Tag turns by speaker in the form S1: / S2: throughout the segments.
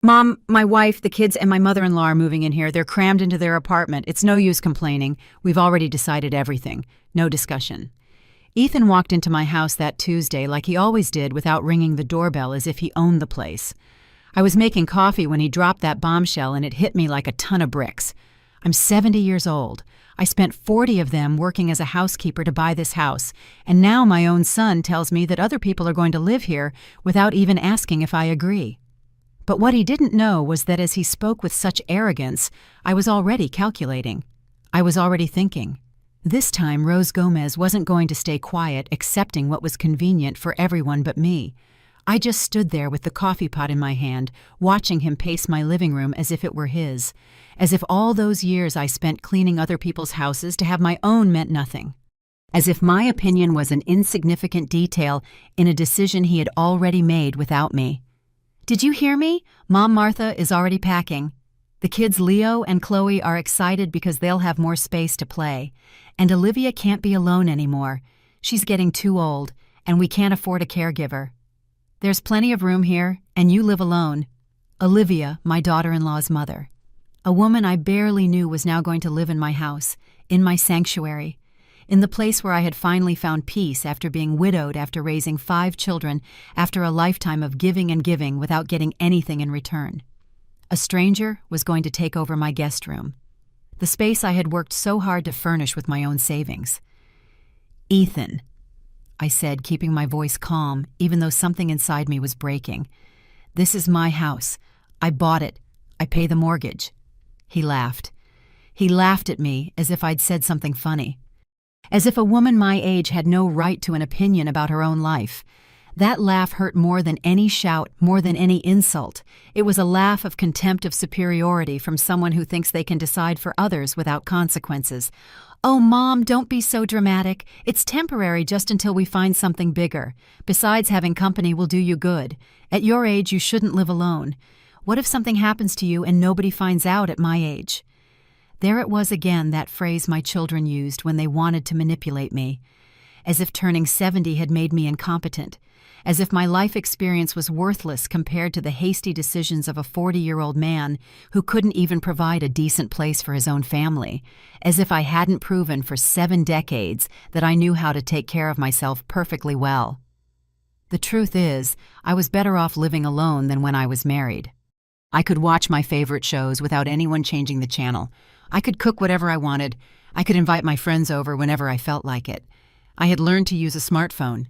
S1: Mom, my wife, the kids, and my mother-in-law are moving in here. They're crammed into their apartment. It's no use complaining. We've already decided everything. No discussion. Ethan walked into my house that Tuesday like he always did without ringing the doorbell as if he owned the place. I was making coffee when he dropped that bombshell and it hit me like a ton of bricks. I'm 70 years old. I spent 40 of them working as a housekeeper to buy this house, and now my own son tells me that other people are going to live here without even asking if I agree. But what he didn't know was that as he spoke with such arrogance, I was already calculating. I was already thinking. This time Rose Gomez wasn't going to stay quiet, accepting what was convenient for everyone but me. I just stood there with the coffee pot in my hand, watching him pace my living room as if it were his, as if all those years I spent cleaning other people's houses to have my own meant nothing, as if my opinion was an insignificant detail in a decision he had already made without me. "Did you hear me? Mom Martha is already packing. The kids Leo and Chloe are excited because they'll have more space to play. And Olivia can't be alone anymore. She's getting too old, and we can't afford a caregiver. There's plenty of room here, and you live alone." Olivia, my daughter-in-law's mother. A woman I barely knew was now going to live in my house, in my sanctuary, in the place where I had finally found peace after being widowed after raising 5 children, after a lifetime of giving and giving without getting anything in return. A stranger was going to take over my guest room, the space I had worked so hard to furnish with my own savings. "Ethan," I said, keeping my voice calm, even though something inside me was breaking. "This is my house. I bought it. I pay the mortgage." He laughed. He laughed at me as if I'd said something funny. As if a woman my age had no right to an opinion about her own life. That laugh hurt more than any shout, more than any insult. It was a laugh of contempt of superiority from someone who thinks they can decide for others without consequences. "Oh, Mom, don't be so dramatic. It's temporary just until we find something bigger. Besides, having company will do you good. At your age, you shouldn't live alone. What if something happens to you and nobody finds out at my age?" There it was again, that phrase my children used when they wanted to manipulate me. As if turning 70 had made me incompetent. As if my life experience was worthless compared to the hasty decisions of a 40-year-old man who couldn't even provide a decent place for his own family. As if I hadn't proven for 7 decades that I knew how to take care of myself perfectly well. The truth is, I was better off living alone than when I was married. I could watch my favorite shows without anyone changing the channel. I could cook whatever I wanted. I could invite my friends over whenever I felt like it. I had learned to use a smartphone.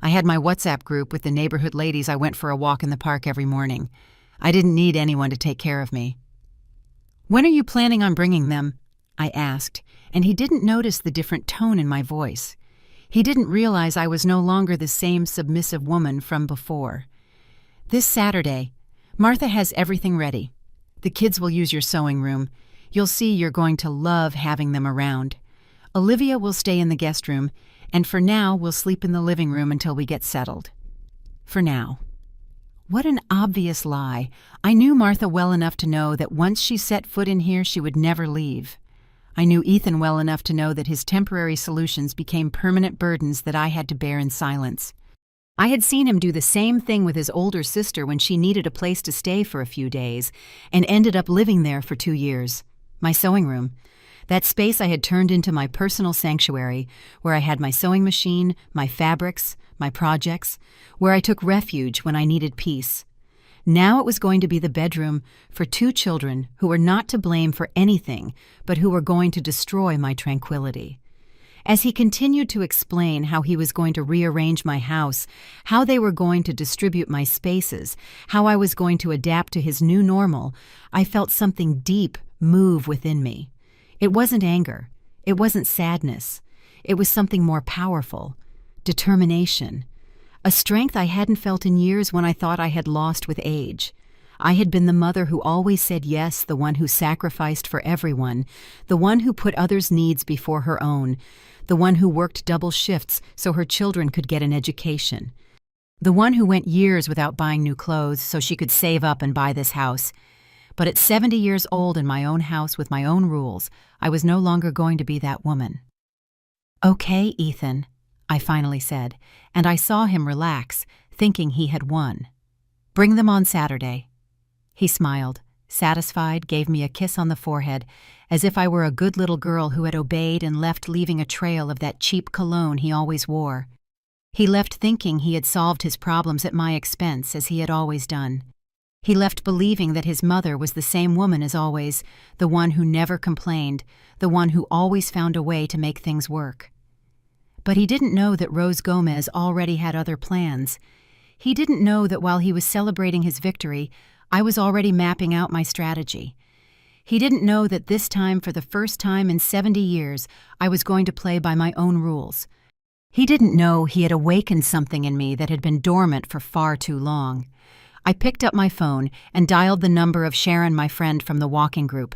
S1: I had my WhatsApp group with the neighborhood ladies I went for a walk in the park every morning. I didn't need anyone to take care of me. "When are you planning on bringing them?" I asked, and he didn't notice the different tone in my voice. He didn't realize I was no longer the same submissive woman from before. "This Saturday. Martha has everything ready. The kids will use your sewing room. You'll see you're going to love having them around. Olivia will stay in the guest room, and for now we'll sleep in the living room until we get settled." For now. What an obvious lie. I knew Martha well enough to know that once she set foot in here, she would never leave. I knew Ethan well enough to know that his temporary solutions became permanent burdens that I had to bear in silence. I had seen him do the same thing with his older sister when she needed a place to stay for a few days, and ended up living there for 2 years. My sewing room. That space I had turned into my personal sanctuary, where I had my sewing machine, my fabrics, my projects, where I took refuge when I needed peace. Now it was going to be the bedroom for 2 children who were not to blame for anything, but who were going to destroy my tranquility. As he continued to explain how he was going to rearrange my house, how they were going to distribute my spaces, how I was going to adapt to his new normal, I felt something deep move within me. It wasn't anger. It wasn't sadness. It was something more powerful. Determination. A strength I hadn't felt in years when I thought I had lost with age. I had been the mother who always said yes, the one who sacrificed for everyone, the one who put others' needs before her own, the one who worked double shifts so her children could get an education, the one who went years without buying new clothes so she could save up and buy this house. But at 70 years old in my own house with my own rules, I was no longer going to be that woman. "Okay, Ethan," I finally said, and I saw him relax, thinking he had won. "Bring them on Saturday." He smiled, satisfied, gave me a kiss on the forehead, as if I were a good little girl who had obeyed and left, leaving a trail of that cheap cologne he always wore. He left thinking he had solved his problems at my expense, as he had always done. He left believing that his mother was the same woman as always, the one who never complained, the one who always found a way to make things work. But he didn't know that Rose Gomez already had other plans. He didn't know that while he was celebrating his victory, I was already mapping out my strategy. He didn't know that this time, for the first time in 70 years, I was going to play by my own rules. He didn't know he had awakened something in me that had been dormant for far too long. I picked up my phone and dialed the number of Sharon, my friend from the walking group.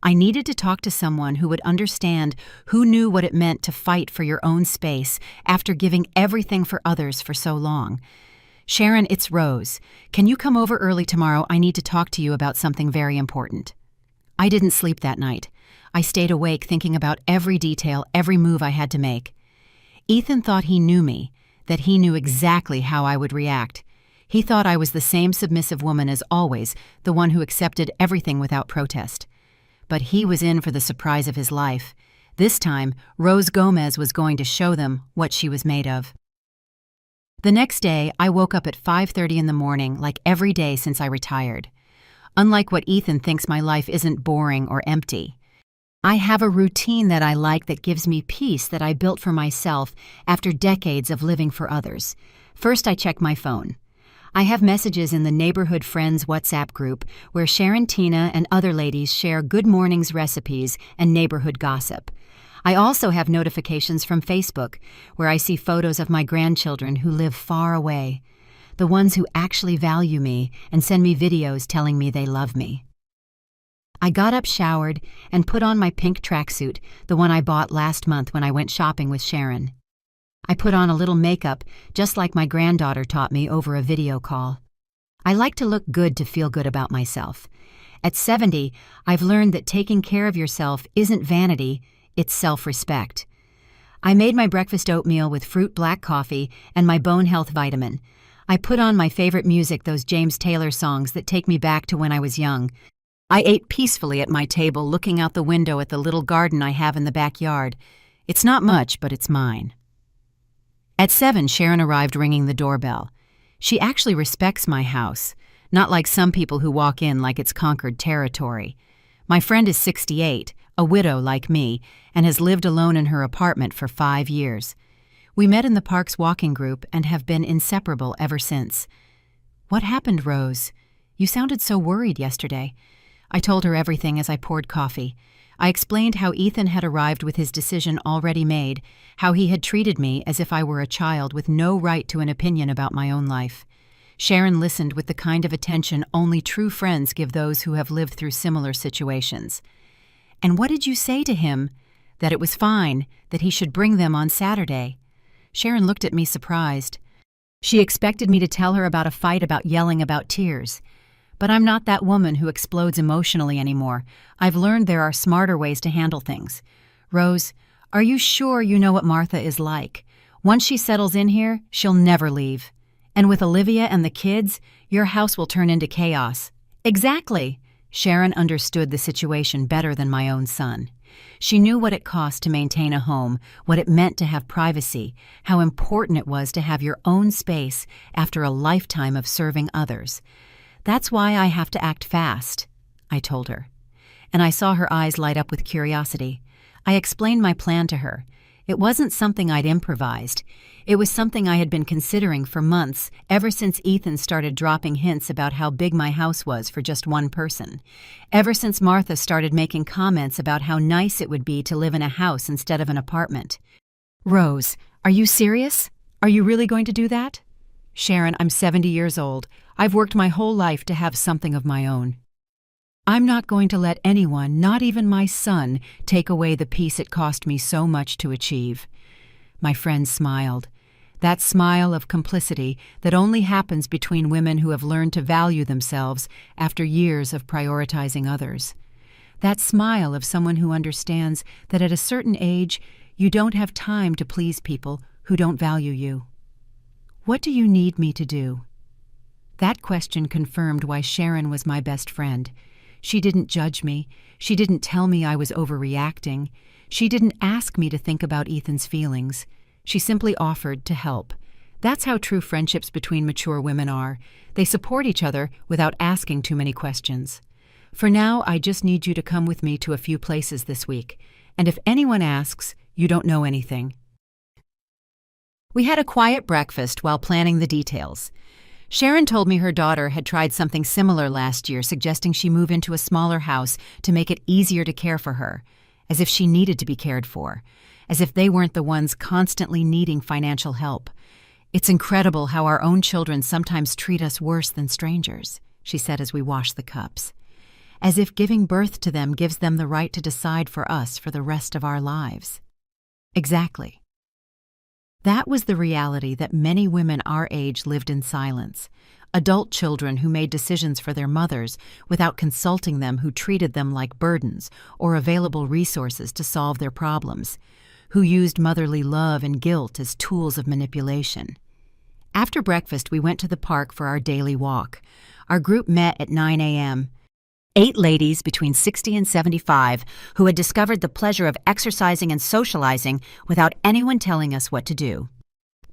S1: I needed to talk to someone who would understand, who knew what it meant to fight for your own space after giving everything for others for so long. Sharon, it's Rose. Can you come over early tomorrow? I need to talk to you about something very important. I didn't sleep that night. I stayed awake thinking about every detail, every move I had to make. Ethan thought he knew me, that he knew exactly how I would react. He thought I was the same submissive woman as always, the one who accepted everything without protest. But he was in for the surprise of his life. This time, Rose Gomez was going to show them what she was made of. The next day, I woke up at 5:30 in the morning, like every day since I retired. Unlike what Ethan thinks, my life isn't boring or empty. I have a routine that I like, that gives me peace, that I built for myself after decades of living for others. First, I check my phone. I have messages in the Neighborhood Friends WhatsApp group where Sharon, Tina, and other ladies share good mornings recipes and neighborhood gossip. I also have notifications from Facebook where I see photos of my grandchildren who live far away, the ones who actually value me and send me videos telling me they love me. I got up, showered, and put on my pink tracksuit, the one I bought last month when I went shopping with Sharon. I put on a little makeup, just like my granddaughter taught me over a video call. I like to look good to feel good about myself. At 70, I've learned that taking care of yourself isn't vanity, it's self-respect. I made my breakfast oatmeal with fruit black coffee and my bone health vitamin. I put on my favorite music, those James Taylor songs that take me back to when I was young. I ate peacefully at my table, looking out the window at the little garden I have in the backyard. It's not much, but it's mine. At 7, Sharon arrived, ringing the doorbell. She actually respects my house, not like some people who walk in like it's conquered territory. My friend is 68, a widow like me, and has lived alone in her apartment for 5 years. We met in the park's walking group and have been inseparable ever since. What happened, Rose? You sounded so worried yesterday. I told her everything as I poured coffee. I explained how Ethan had arrived with his decision already made, how he had treated me as if I were a child with no right to an opinion about my own life. Sharon listened with the kind of attention only true friends give those who have lived through similar situations. And what did you say to him? That it was fine, that he should bring them on Saturday. Sharon looked at me surprised. She expected me to tell her about a fight, about yelling, about tears. But I'm not that woman who explodes emotionally anymore. I've learned there are smarter ways to handle things. Rose, are you sure you know what Martha is like? Once she settles in here, she'll never leave. And with Olivia and the kids, your house will turn into chaos. Exactly. Sharon understood the situation better than my own son. She knew what it cost to maintain a home, what it meant to have privacy, how important it was to have your own space after a lifetime of serving others. That's why I have to act fast, I told her. And I saw her eyes light up with curiosity. I explained my plan to her. It wasn't something I'd improvised. It was something I had been considering for months, ever since Ethan started dropping hints about how big my house was for just one person. Ever since Martha started making comments about how nice it would be to live in a house instead of an apartment. Rose, are you serious? Are you really going to do that? Sharon, I'm 70 years old. I've worked my whole life to have something of my own. I'm not going to let anyone, not even my son, take away the peace it cost me so much to achieve. My friend smiled. That smile of complicity that only happens between women who have learned to value themselves after years of prioritizing others. That smile of someone who understands that at a certain age, you don't have time to please people who don't value you. What do you need me to do? That question confirmed why Sharon was my best friend. She didn't judge me. She didn't tell me I was overreacting. She didn't ask me to think about Ethan's feelings. She simply offered to help. That's how true friendships between mature women are. They support each other without asking too many questions. For now, I just need you to come with me to a few places this week. And if anyone asks, you don't know anything. We had a quiet breakfast while planning the details. Sharon told me her daughter had tried something similar last year, suggesting she move into a smaller house to make it easier to care for her, as if she needed to be cared for, as if they weren't the ones constantly needing financial help. It's incredible how our own children sometimes treat us worse than strangers, she said as we washed the cups. As if giving birth to them gives them the right to decide for us for the rest of our lives. Exactly. That was the reality that many women our age lived in silence. Adult children who made decisions for their mothers without consulting them, who treated them like burdens or available resources to solve their problems, who used motherly love and guilt as tools of manipulation. After breakfast, we went to the park for our daily walk. Our group met at 9 a.m. 8 ladies between 60 and 75 who had discovered the pleasure of exercising and socializing without anyone telling us what to do.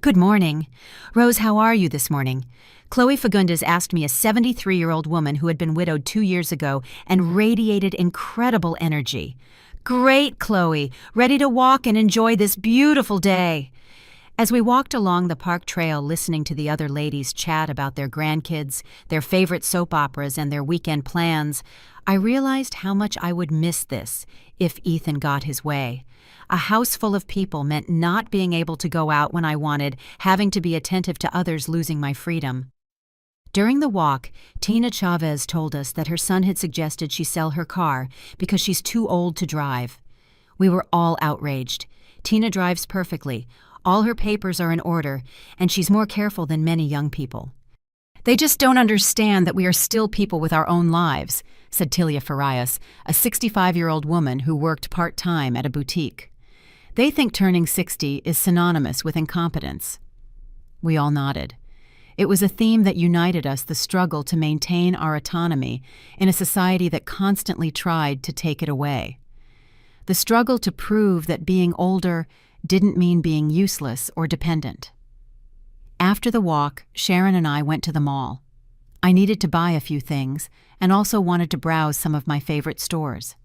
S1: Good morning. Rose, how are you this morning? Chloe Fagundes asked me, a 73-year-old woman who had been widowed 2 years ago and radiated incredible energy. Great, Chloe. Ready to walk and enjoy this beautiful day. As we walked along the park trail listening to the other ladies chat about their grandkids, their favorite soap operas, and their weekend plans, I realized how much I would miss this if Ethan got his way. A house full of people meant not being able to go out when I wanted, having to be attentive to others, losing my freedom. During the walk, Tina Chavez told us that her son had suggested she sell her car because she's too old to drive. We were all outraged. Tina drives perfectly. All her papers are in order, and she's more careful than many young people. They just don't understand that we are still people with our own lives, said Tilia Farias, a 65-year-old woman who worked part-time at a boutique. They think turning 60 is synonymous with incompetence. We all nodded. It was a theme that united us, the struggle to maintain our autonomy in a society that constantly tried to take it away. The struggle to prove that being older didn't mean being useless or dependent. After the walk, Sharon and I went to the mall. I needed to buy a few things and also wanted to browse some of my favorite stores.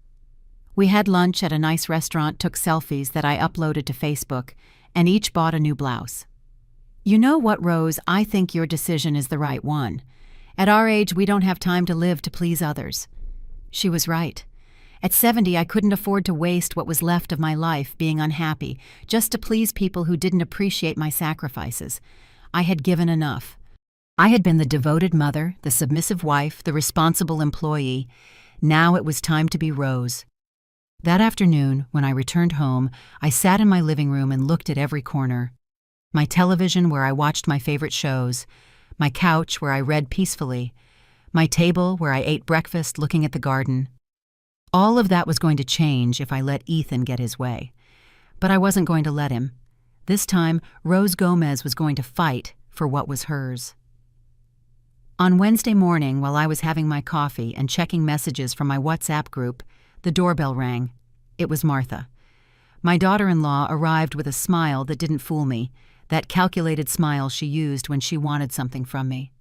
S1: We had lunch at a nice restaurant, took selfies that I uploaded to Facebook, and each bought a new blouse. You know what, Rose? I think your decision is the right one. At our age, we don't have time to live to please others. She was right. At 70, I couldn't afford to waste what was left of my life being unhappy, just to please people who didn't appreciate my sacrifices. I had given enough. I had been the devoted mother, the submissive wife, the responsible employee. Now it was time to be Rose. That afternoon, when I returned home, I sat in my living room and looked at every corner. My television, where I watched my favorite shows. My couch, where I read peacefully. My table, where I ate breakfast looking at the garden. All of that was going to change if I let Ethan get his way. But I wasn't going to let him. This time, Rose Gomez was going to fight for what was hers. On Wednesday morning, while I was having my coffee and checking messages from my WhatsApp group, the doorbell rang. It was Martha. My daughter-in-law arrived with a smile that didn't fool me, that calculated smile she used when she wanted something from me.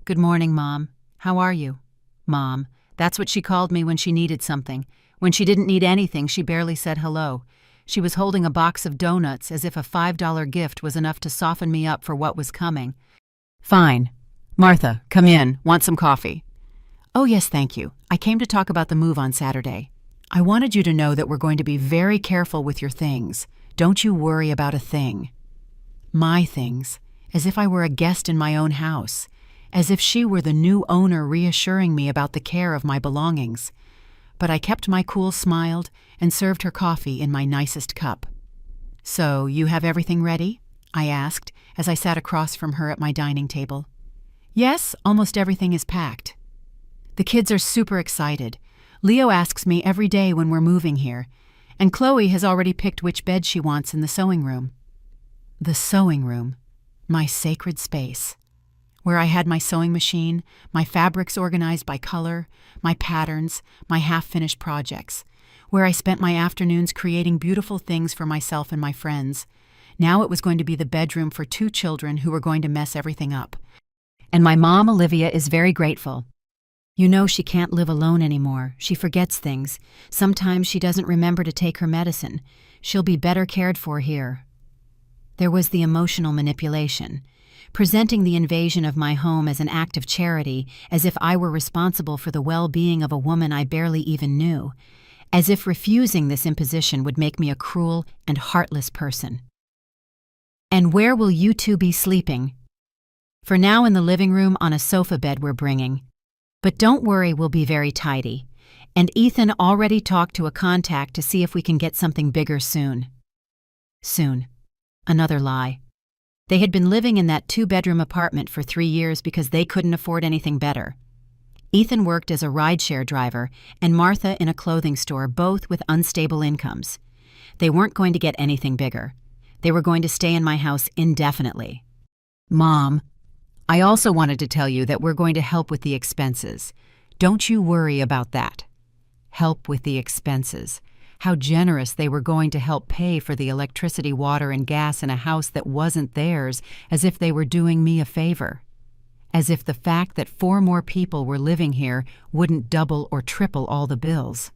S1: Good morning, Mom. How are you? Mom. That's what she called me when she needed something. When she didn't need anything, she barely said hello. She was holding a box of donuts as if a $5 gift was enough to soften me up for what was coming. Fine. Martha, come in. Want some coffee? Oh, yes, thank you. I came to talk about the move on Saturday. I wanted you to know that we're going to be very careful with your things. Don't you worry about a thing. My things, as if I were a guest in my own house. As if she were the new owner reassuring me about the care of my belongings. But I kept my cool, smiled, and served her coffee in my nicest cup. So, you have everything ready? I asked, as I sat across from her at my dining table. Yes, almost everything is packed. The kids are super excited. Leo asks me every day when we're moving here, and Chloe has already picked which bed she wants in the sewing room. The sewing room, my sacred space. where I had my sewing machine, my fabrics organized by color, my patterns, my half-finished projects, where I spent my afternoons creating beautiful things for myself and my friends. Now it was going to be the bedroom for 2 children who were going to mess everything up. And my mom, Olivia, is very grateful. You know, she can't live alone anymore. She forgets things. Sometimes she doesn't remember to take her medicine. She'll be better cared for here. There was the emotional manipulation, presenting the invasion of my home as an act of charity, as if I were responsible for the well-being of a woman I barely even knew, as if refusing this imposition would make me a cruel and heartless person. And where will you two be sleeping? For now, in the living room on a sofa bed we're bringing. But don't worry, we'll be very tidy. And Ethan already talked to a contact to see if we can get something bigger soon. Soon. Another lie. They had been living in that 2-bedroom apartment for 3 years because they couldn't afford anything better. Ethan worked as a rideshare driver and Martha in a clothing store, both with unstable incomes. They weren't going to get anything bigger. They were going to stay in my house indefinitely. Mom, I also wanted to tell you that we're going to help with the expenses. Don't you worry about that. Help with the expenses. How generous they were going to help pay for the electricity, water, and gas in a house that wasn't theirs, as if they were doing me a favor. As if the fact that 4 more people were living here wouldn't double or triple all the bills.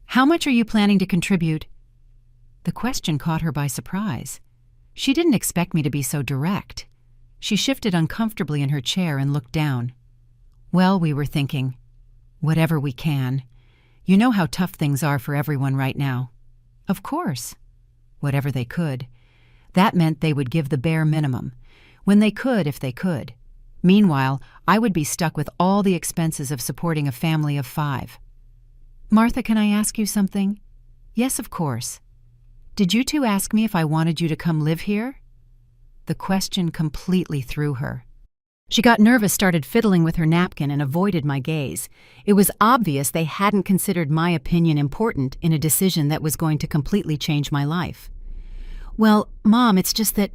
S1: How much are you planning to contribute? The question caught her by surprise. She didn't expect me to be so direct. She shifted uncomfortably in her chair and looked down. Well, we were thinking, whatever we can. You know how tough things are for everyone right now. Of course. Whatever they could. That meant they would give the bare minimum. When they could, if they could. Meanwhile, I would be stuck with all the expenses of supporting a family of 5. Martha, can I ask you something? Yes, of course. Did you two ask me if I wanted you to come live here? The question completely threw her. She got nervous, started fiddling with her napkin, and avoided my gaze. It was obvious they hadn't considered my opinion important in a decision that was going to completely change my life. Well, Mom, it's just that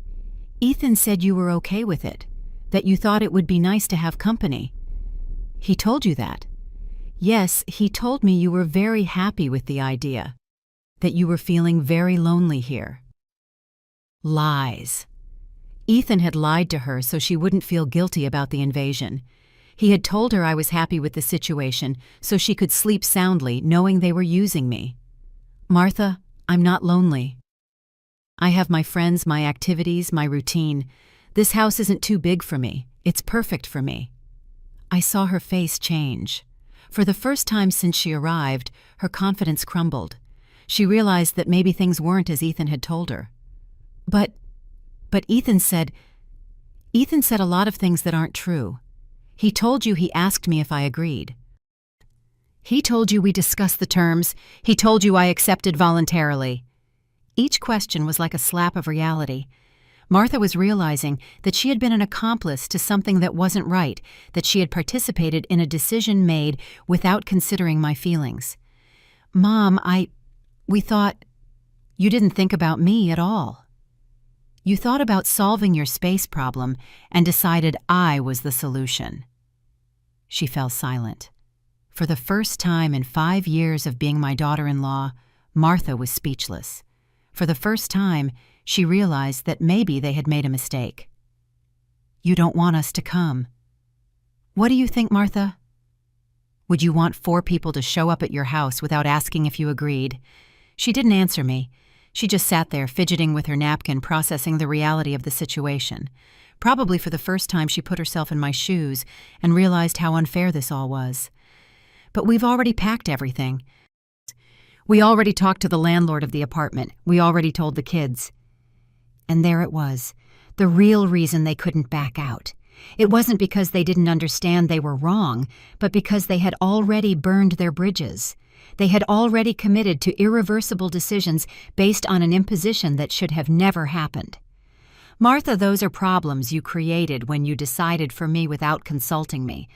S1: Ethan said you were okay with it, that you thought it would be nice to have company. He told you that? Yes, he told me you were very happy with the idea, that you were feeling very lonely here. Lies. Ethan had lied to her so she wouldn't feel guilty about the invasion. He had told her I was happy with the situation so she could sleep soundly knowing they were using me. Martha, I'm not lonely. I have my friends, my activities, my routine. This house isn't too big for me. It's perfect for me. I saw her face change. For the first time since she arrived, her confidence crumbled. She realized that maybe things weren't as Ethan had told her. But Ethan said a lot of things that aren't true. He told you he asked me if I agreed. He told you we discussed the terms. He told you I accepted voluntarily. Each question was like a slap of reality. Martha was realizing that she had been an accomplice to something that wasn't right, that she had participated in a decision made without considering my feelings. Mom, we thought you didn't think about me at all. You thought about solving your space problem and decided I was the solution. She fell silent. For the first time in 5 years of being my daughter-in-law, Martha was speechless. For the first time, she realized that maybe they had made a mistake. You don't want us to come. What do you think, Martha? Would you want 4 people to show up at your house without asking if you agreed? She didn't answer me. She just sat there, fidgeting with her napkin, processing the reality of the situation. Probably for the first time she put herself in my shoes and realized how unfair this all was. But we've already packed everything. We already talked to the landlord of the apartment. We already told the kids. And there it was, the real reason they couldn't back out. It wasn't because they didn't understand they were wrong, but because they had already burned their bridges. They had already committed to irreversible decisions based on an imposition that should have never happened. Martha, those are problems you created when you decided for me without consulting me.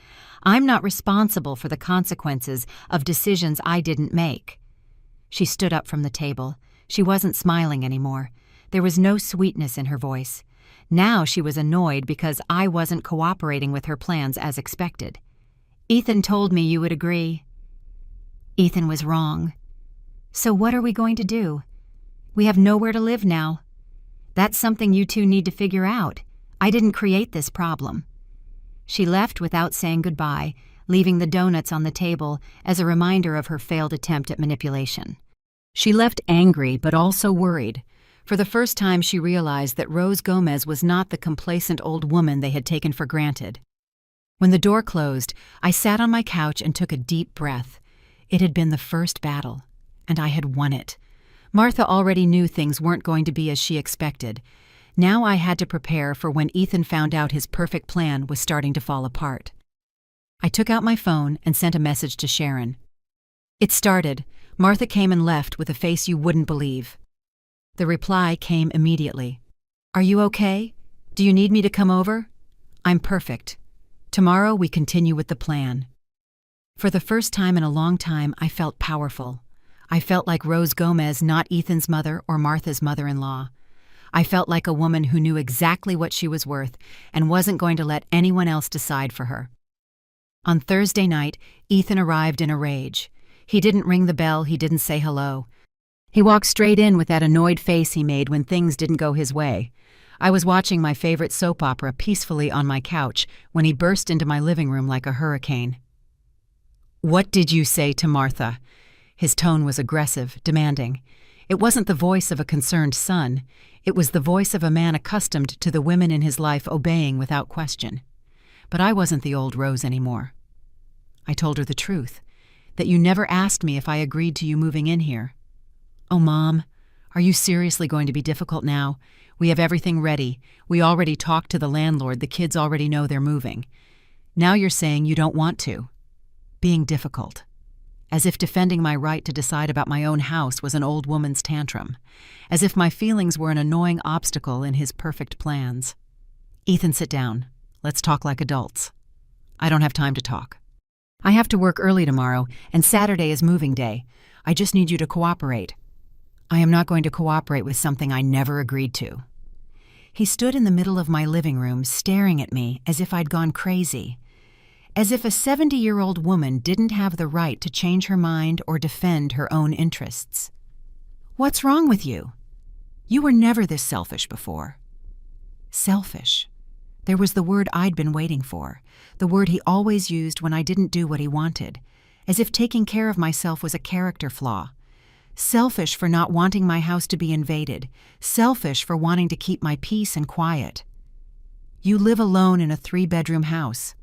S1: I'm not responsible for the consequences of decisions I didn't make. She stood up from the table. She wasn't smiling anymore. There was no sweetness in her voice. Now she was annoyed because I wasn't cooperating with her plans as expected. "Ethan told me you would agree." Ethan was wrong. "So what are we going to do? We have nowhere to live now. That's something you two need to figure out. I didn't create this problem." She left without saying goodbye, leaving the donuts on the table as a reminder of her failed attempt at manipulation. She left angry but also worried. For the first time she realized that Rose Gomez was not the complacent old woman they had taken for granted. When the door closed, I sat on my couch and took a deep breath. It had been the first battle, and I had won it. Martha already knew things weren't going to be as she expected. Now I had to prepare for when Ethan found out his perfect plan was starting to fall apart. I took out my phone and sent a message to Sharon. It started. Martha came and left with a face you wouldn't believe. The reply came immediately. "Are you okay? Do you need me to come over? I'm perfect. Tomorrow we continue with the plan." For the first time in a long time, I felt powerful. I felt like Rose Gomez, not Ethan's mother or Martha's mother-in-law. I felt like a woman who knew exactly what she was worth and wasn't going to let anyone else decide for her. On Thursday night, Ethan arrived in a rage. He didn't ring the bell, he didn't say hello. He walked straight in with that annoyed face he made when things didn't go his way. I was watching my favorite soap opera peacefully on my couch when he burst into my living room like a hurricane. "What did you say to Martha?" His tone was aggressive, demanding. It wasn't the voice of a concerned son. It was the voice of a man accustomed to the women in his life obeying without question. But I wasn't the old Rose anymore. I told her the truth, that you never asked me if I agreed to you moving in here. "Oh, Mom, are you seriously going to be difficult now? We have everything ready. We already talked to the landlord. The kids already know they're moving. Now you're saying you don't want to." Being difficult. As if defending my right to decide about my own house was an old woman's tantrum. As if my feelings were an annoying obstacle in his perfect plans. "Ethan, sit down. Let's talk like adults." "I don't have time to talk. I have to work early tomorrow, and Saturday is moving day. I just need you to cooperate." "I am not going to cooperate with something I never agreed to." He stood in the middle of my living room, staring at me as if I'd gone crazy. As if a 70-year-old woman didn't have the right to change her mind or defend her own interests. "What's wrong with you? You were never this selfish before." Selfish. There was the word I'd been waiting for, the word he always used when I didn't do what he wanted, as if taking care of myself was a character flaw. Selfish for not wanting my house to be invaded, selfish for wanting to keep my peace and quiet. "You live alone in a 3-bedroom house.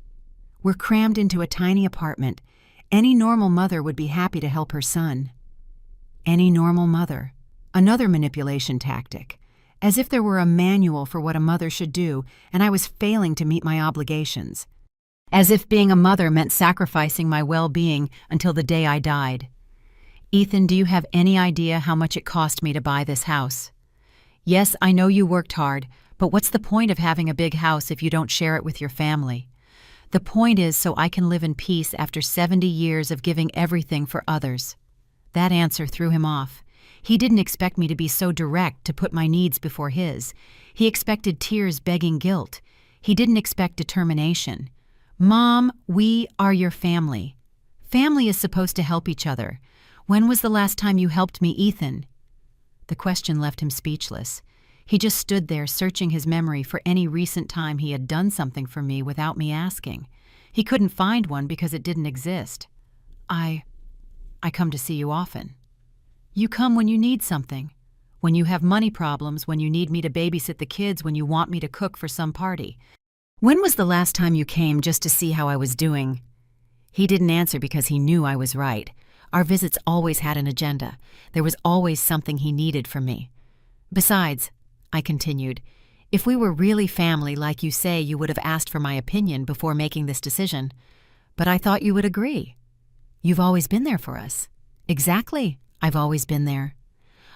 S1: We're crammed into a tiny apartment. Any normal mother would be happy to help her son." Any normal mother. Another manipulation tactic. As if there were a manual for what a mother should do, and I was failing to meet my obligations. As if being a mother meant sacrificing my well-being until the day I died. "Ethan, do you have any idea how much it cost me to buy this house? Yes, I know you worked hard, but what's the point of having a big house if you don't share it with your family? The point is so I can live in peace after 70 years of giving everything for others." That answer threw him off. He didn't expect me to be so direct, to put my needs before his. He expected tears begging guilt. He didn't expect determination. "Mom, we are your family. Family is supposed to help each other. When was the last time you helped me, Ethan?" The question left him speechless. He just stood there searching his memory for any recent time he had done something for me without me asking. He couldn't find one because it didn't exist. I come to see you often." "You come when you need something. When you have money problems, when you need me to babysit the kids, when you want me to cook for some party. When was the last time you came just to see how I was doing?" He didn't answer because he knew I was right. Our visits always had an agenda. There was always something he needed from me. "Besides," I continued, "if we were really family like you say, you would have asked for my opinion before making this decision. But I thought you would agree. You've always been there for us." "Exactly. I've always been there.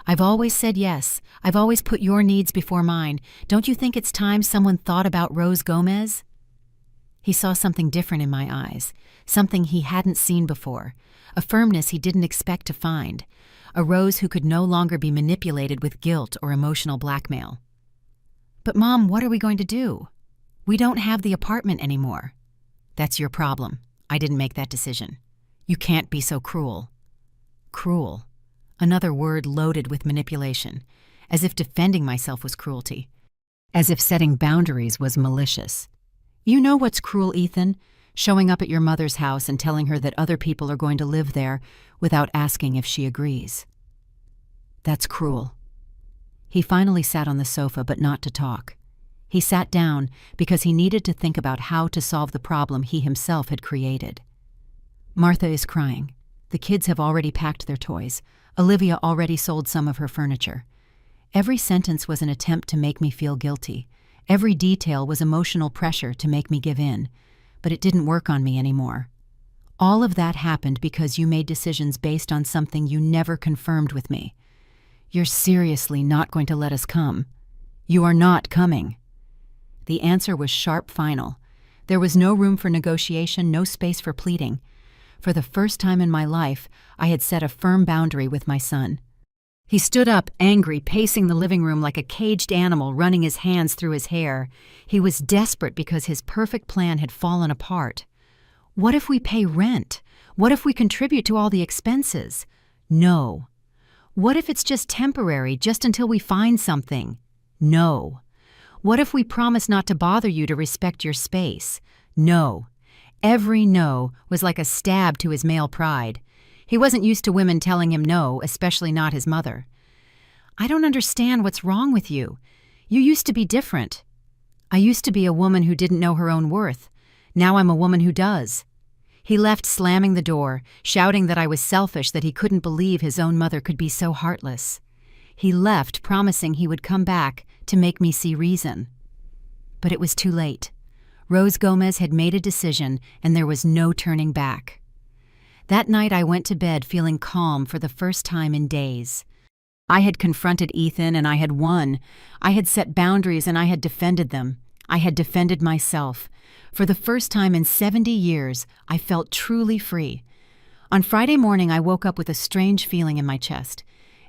S1: I've always said yes. I've always put your needs before mine. Don't you think it's time someone thought about Rose Gomez?" He saw something different in my eyes, something he hadn't seen before, a firmness he didn't expect to find, a Rose who could no longer be manipulated with guilt or emotional blackmail. "But Mom, what are we going to do? We don't have the apartment anymore." "That's your problem. I didn't make that decision. You can't be so cruel." Cruel. Another word loaded with manipulation, as if defending myself was cruelty, as if setting boundaries was malicious. "You know what's cruel, Ethan? Showing up at your mother's house and telling her that other people are going to live there without asking if she agrees. That's cruel." He finally sat on the sofa, but not to talk. He sat down because he needed to think about how to solve the problem he himself had created. "Martha is crying. The kids have already packed their toys. Olivia already sold some of her furniture." Every sentence was an attempt to make me feel guilty. Every detail was emotional pressure to make me give in. But it didn't work on me anymore. "All of that happened because you made decisions based on something you never confirmed with me. You're seriously not going to let us come? You are not coming." The answer was sharp, final. There was no room for negotiation, no space for pleading. For the first time in my life, I had set a firm boundary with my son. He stood up, angry, pacing the living room like a caged animal, running his hands through his hair. He was desperate because his perfect plan had fallen apart. "What if we pay rent? What if we contribute to all the expenses?" "No." "What if it's just temporary, just until we find something?" "No." "What if we promise not to bother you to respect your space?" "No." Every no was like a stab to his male pride. He wasn't used to women telling him no, especially not his mother. "I don't understand what's wrong with you. You used to be different." "I used to be a woman who didn't know her own worth. Now I'm a woman who does." He left, slamming the door, shouting that I was selfish, that he couldn't believe his own mother could be so heartless. He left, promising he would come back to make me see reason. But it was too late. Rose Gomez had made a decision, and there was no turning back. That night I went to bed feeling calm for the first time in days. I had confronted Ethan and I had won. I had set boundaries and I had defended them. I had defended myself. For the first time in 70 years, I felt truly free. On Friday morning, I woke up with a strange feeling in my chest.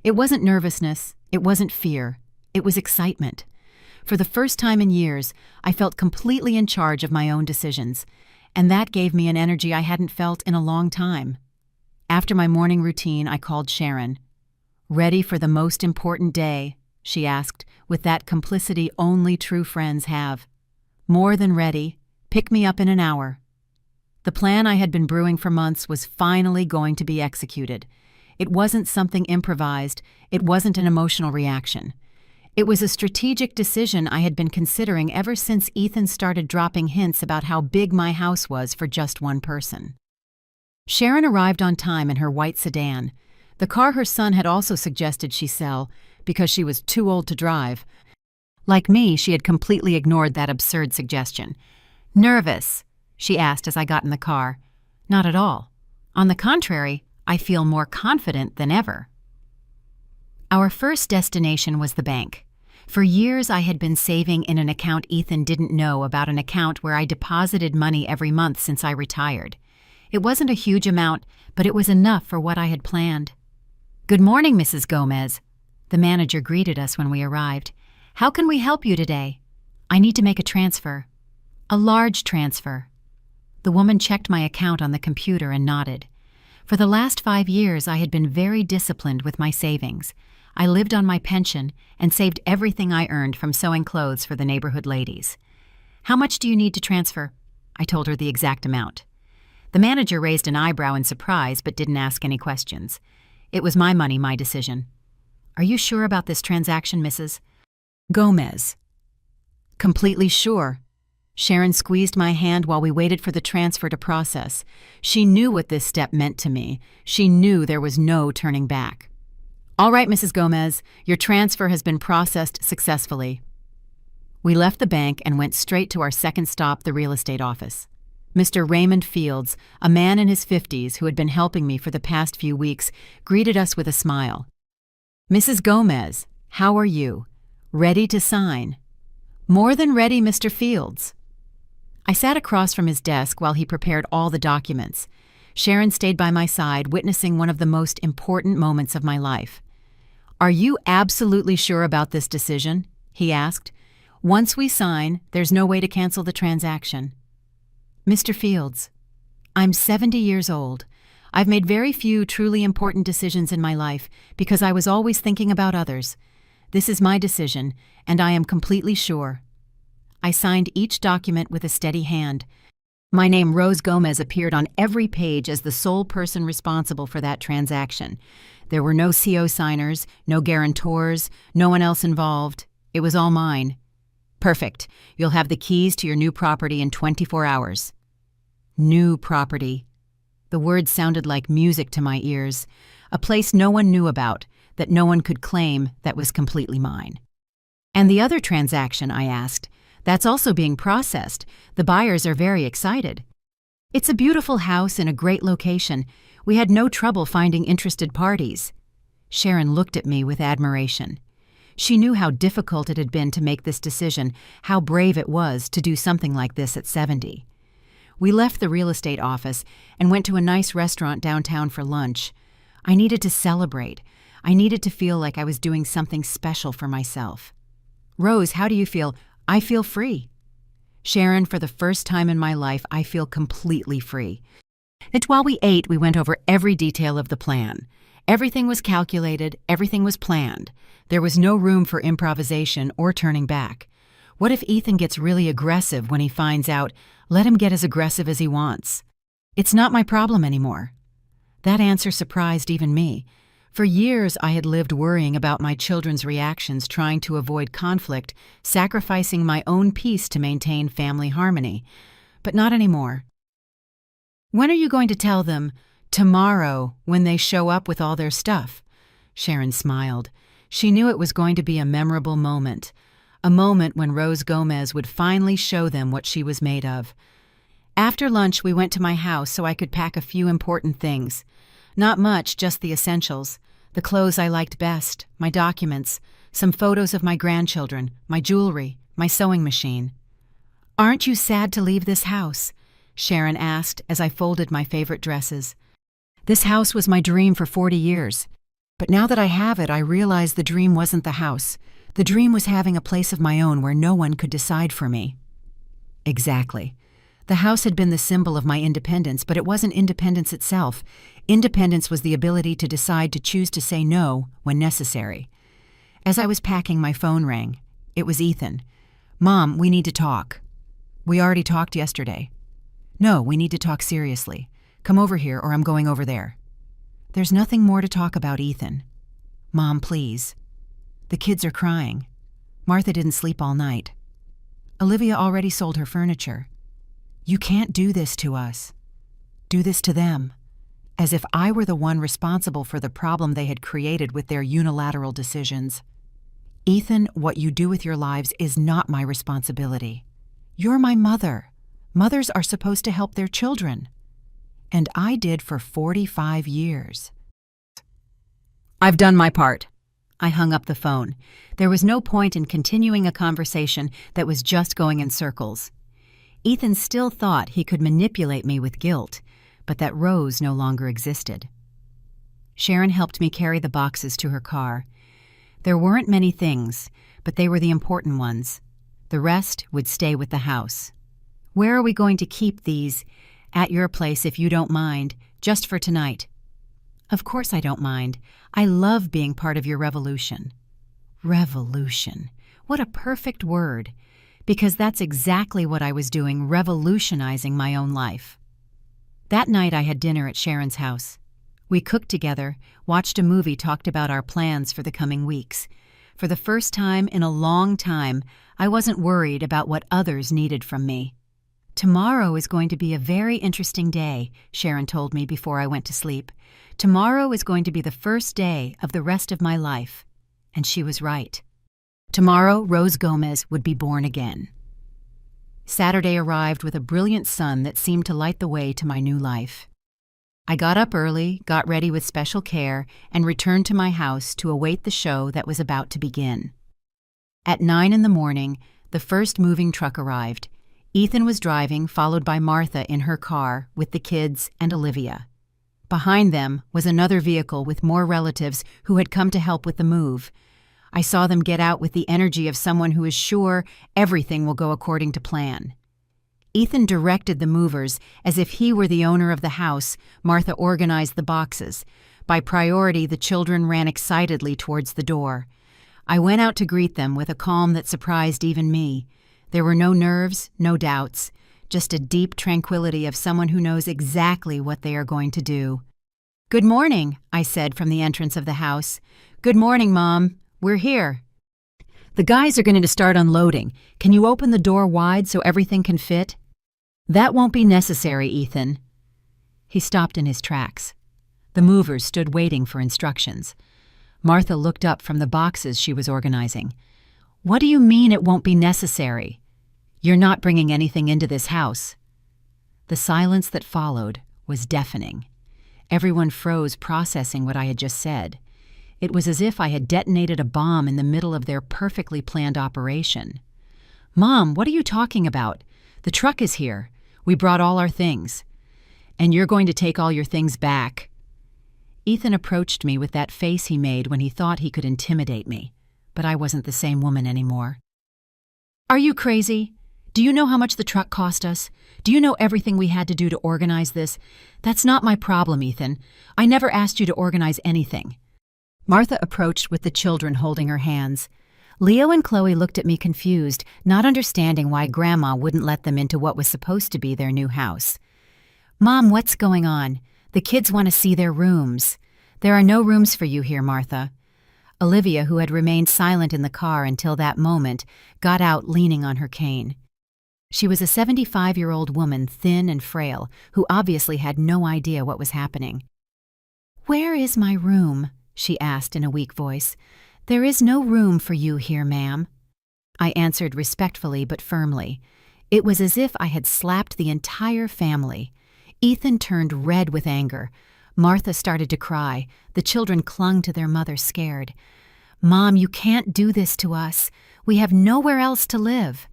S1: It wasn't nervousness. It wasn't fear. It was excitement. For the first time in years, I felt completely in charge of my own decisions, and that gave me an energy I hadn't felt in a long time. After my morning routine, I called Sharon. "Ready for the most important day?" she asked, with that complicity only true friends have. "More than ready. Pick me up in an hour." The plan I had been brewing for months was finally going to be executed. It wasn't something improvised. It wasn't an emotional reaction. It was a strategic decision I had been considering ever since Ethan started dropping hints about how big my house was for just one person. Sharon arrived on time in her white sedan. The car her son had also suggested she sell because she was too old to drive. Like me, she had completely ignored that absurd suggestion. "Nervous?" she asked as I got in the car. "Not at all. On the contrary, I feel more confident than ever." Our first destination was the bank. For years, I had been saving in an account Ethan didn't know about, an account where I deposited money every month since I retired. It wasn't a huge amount, but it was enough for what I had planned. "Good morning, Mrs. Gomez." The manager greeted us when we arrived. "How can we help you today?" "I need to make a transfer." "A large transfer." The woman checked my account on the computer and nodded. For the last 5 years, I had been very disciplined with my savings. I lived on my pension and saved everything I earned from sewing clothes for the neighborhood ladies. "How much do you need to transfer?" I told her the exact amount. The manager raised an eyebrow in surprise but didn't ask any questions. It was my money, my decision. "Are you sure about this transaction, Mrs. Gomez?" "Completely sure." Sharon squeezed my hand while we waited for the transfer to process. She knew what this step meant to me. She knew there was no turning back. "All right, Mrs. Gomez, your transfer has been processed successfully." We left the bank and went straight to our second stop, the real estate office. Mr. Raymond Fields, a man in his 50s who had been helping me for the past few weeks, greeted us with a smile. "Mrs. Gomez, how are you? Ready to sign?" "More than ready, Mr. Fields." I sat across from his desk while he prepared all the documents. Sharon stayed by my side, witnessing one of the most important moments of my life. "Are you absolutely sure about this decision?" he asked. Once we sign, there's no way to cancel the transaction. Mr. Fields, I'm 70 years old. I've made very few truly important decisions in my life because I was always thinking about others. This is my decision, and I am completely sure. I signed each document with a steady hand. My name, Rose Gomez, appeared on every page as the sole person responsible for that transaction. There were no CO signers, no guarantors, no one else involved. It was all mine. Perfect. You'll have the keys to your new property in 24 hours. New property. The words sounded like music to my ears. A place no one knew about, that no one could claim, that was completely mine. And the other transaction, I asked. That's also being processed. The buyers are very excited. It's a beautiful house in a great location. We had no trouble finding interested parties. Sharon looked at me with admiration. She knew how difficult it had been to make this decision, how brave it was to do something like this at 70. We left the real estate office and went to a nice restaurant downtown for lunch. I needed to celebrate. I needed to feel like I was doing something special for myself. Rose, how do you feel? I feel free. Sharon, for the first time in my life, I feel completely free. And while we ate, we went over every detail of the plan. Everything was calculated, everything was planned. There was no room for improvisation or turning back. What if Ethan gets really aggressive when he finds out? Let him get as aggressive as he wants. It's not my problem anymore. That answer surprised even me. For years, I had lived worrying about my children's reactions, trying to avoid conflict, sacrificing my own peace to maintain family harmony. But not anymore. When are you going to tell them? Tomorrow, when they show up with all their stuff. Sharon smiled. She knew it was going to be a memorable moment. A moment when Rose Gomez would finally show them what she was made of. After lunch, we went to my house so I could pack a few important things. Not much, just the essentials. The clothes I liked best, my documents, some photos of my grandchildren, my jewelry, my sewing machine. Aren't you sad to leave this house? Sharon asked as I folded my favorite dresses. This house was my dream for 40 years. But now that I have it, I realize the dream wasn't the house. The dream was having a place of my own where no one could decide for me. Exactly. The house had been the symbol of my independence, but it wasn't independence itself. Independence was the ability to decide to choose to say no when necessary. As I was packing, my phone rang. It was Ethan. Mom, we need to talk. We already talked yesterday. No, we need to talk seriously. Come over here or I'm going over there. There's nothing more to talk about, Ethan. Mom, please. The kids are crying. Martha didn't sleep all night. Olivia already sold her furniture. You can't do this to us. Do this to them. As if I were the one responsible for the problem they had created with their unilateral decisions. Ethan, what you do with your lives is not my responsibility. You're my mother. Mothers are supposed to help their children. And I did for 45 years. I've done my part. I hung up the phone. There was no point in continuing a conversation that was just going in circles. Ethan still thought he could manipulate me with guilt, but that Rose no longer existed. Sharon helped me carry the boxes to her car. There weren't many things, but they were the important ones. The rest would stay with the house. Where are we going to keep these? At your place, if you don't mind, just for tonight. Of course I don't mind. I love being part of your revolution. Revolution. What a perfect word. Because that's exactly what I was doing, revolutionizing my own life. That night I had dinner at Sharon's house. We cooked together, watched a movie, talked about our plans for the coming weeks. For the first time in a long time, I wasn't worried about what others needed from me. Tomorrow is going to be a very interesting day, Sharon told me before I went to sleep. Tomorrow is going to be the first day of the rest of my life. And she was right. Tomorrow, Rose Gomez would be born again. Saturday arrived with a brilliant sun that seemed to light the way to my new life. I got up early, got ready with special care, and returned to my house to await the show that was about to begin. At 9 a.m, the first moving truck arrived. Ethan was driving, followed by Martha in her car with the kids and Olivia. Behind them was another vehicle with more relatives who had come to help with the move. I saw them get out with the energy of someone who is sure everything will go according to plan. Ethan directed the movers as if he were the owner of the house. Martha organized the boxes. By priority, the children ran excitedly towards the door. I went out to greet them with a calm that surprised even me. There were no nerves, no doubts, just a deep tranquility of someone who knows exactly what they are going to do. "Good morning," I said from the entrance of the house. "Good morning, Mom. We're here." "The guys are going to start unloading. Can you open the door wide so everything can fit?" "That won't be necessary, Ethan." He stopped in his tracks. The movers stood waiting for instructions. Martha looked up from the boxes she was organizing. "What do you mean it won't be necessary? You're not bringing anything into this house." The silence that followed was deafening. Everyone froze, processing what I had just said. It was as if I had detonated a bomb in the middle of their perfectly planned operation. "Mom, what are you talking about? The truck is here. We brought all our things. And you're going to take all your things back." Ethan approached me with that face he made when he thought he could intimidate me, but I wasn't the same woman anymore. "Are you crazy? Do you know how much the truck cost us? Do you know everything we had to do to organize this? That's not my problem, Ethan. I never asked you to organize anything." Martha approached with the children holding her hands. Leo and Chloe looked at me confused, not understanding why Grandma wouldn't let them into what was supposed to be their new house. "Mom, what's going on? The kids want to see their rooms." "There are no rooms for you here, Martha." Olivia, who had remained silent in the car until that moment, got out leaning on her cane. She was a 75-year-old woman, thin and frail, who obviously had no idea what was happening. "Where is my room?" she asked in a weak voice. "There is no room for you here, ma'am." I answered respectfully but firmly. It was as if I had slapped the entire family. Ethan turned red with anger. Martha started to cry. The children clung to their mother, scared. "Mom, you can't do this to us. We have nowhere else to live."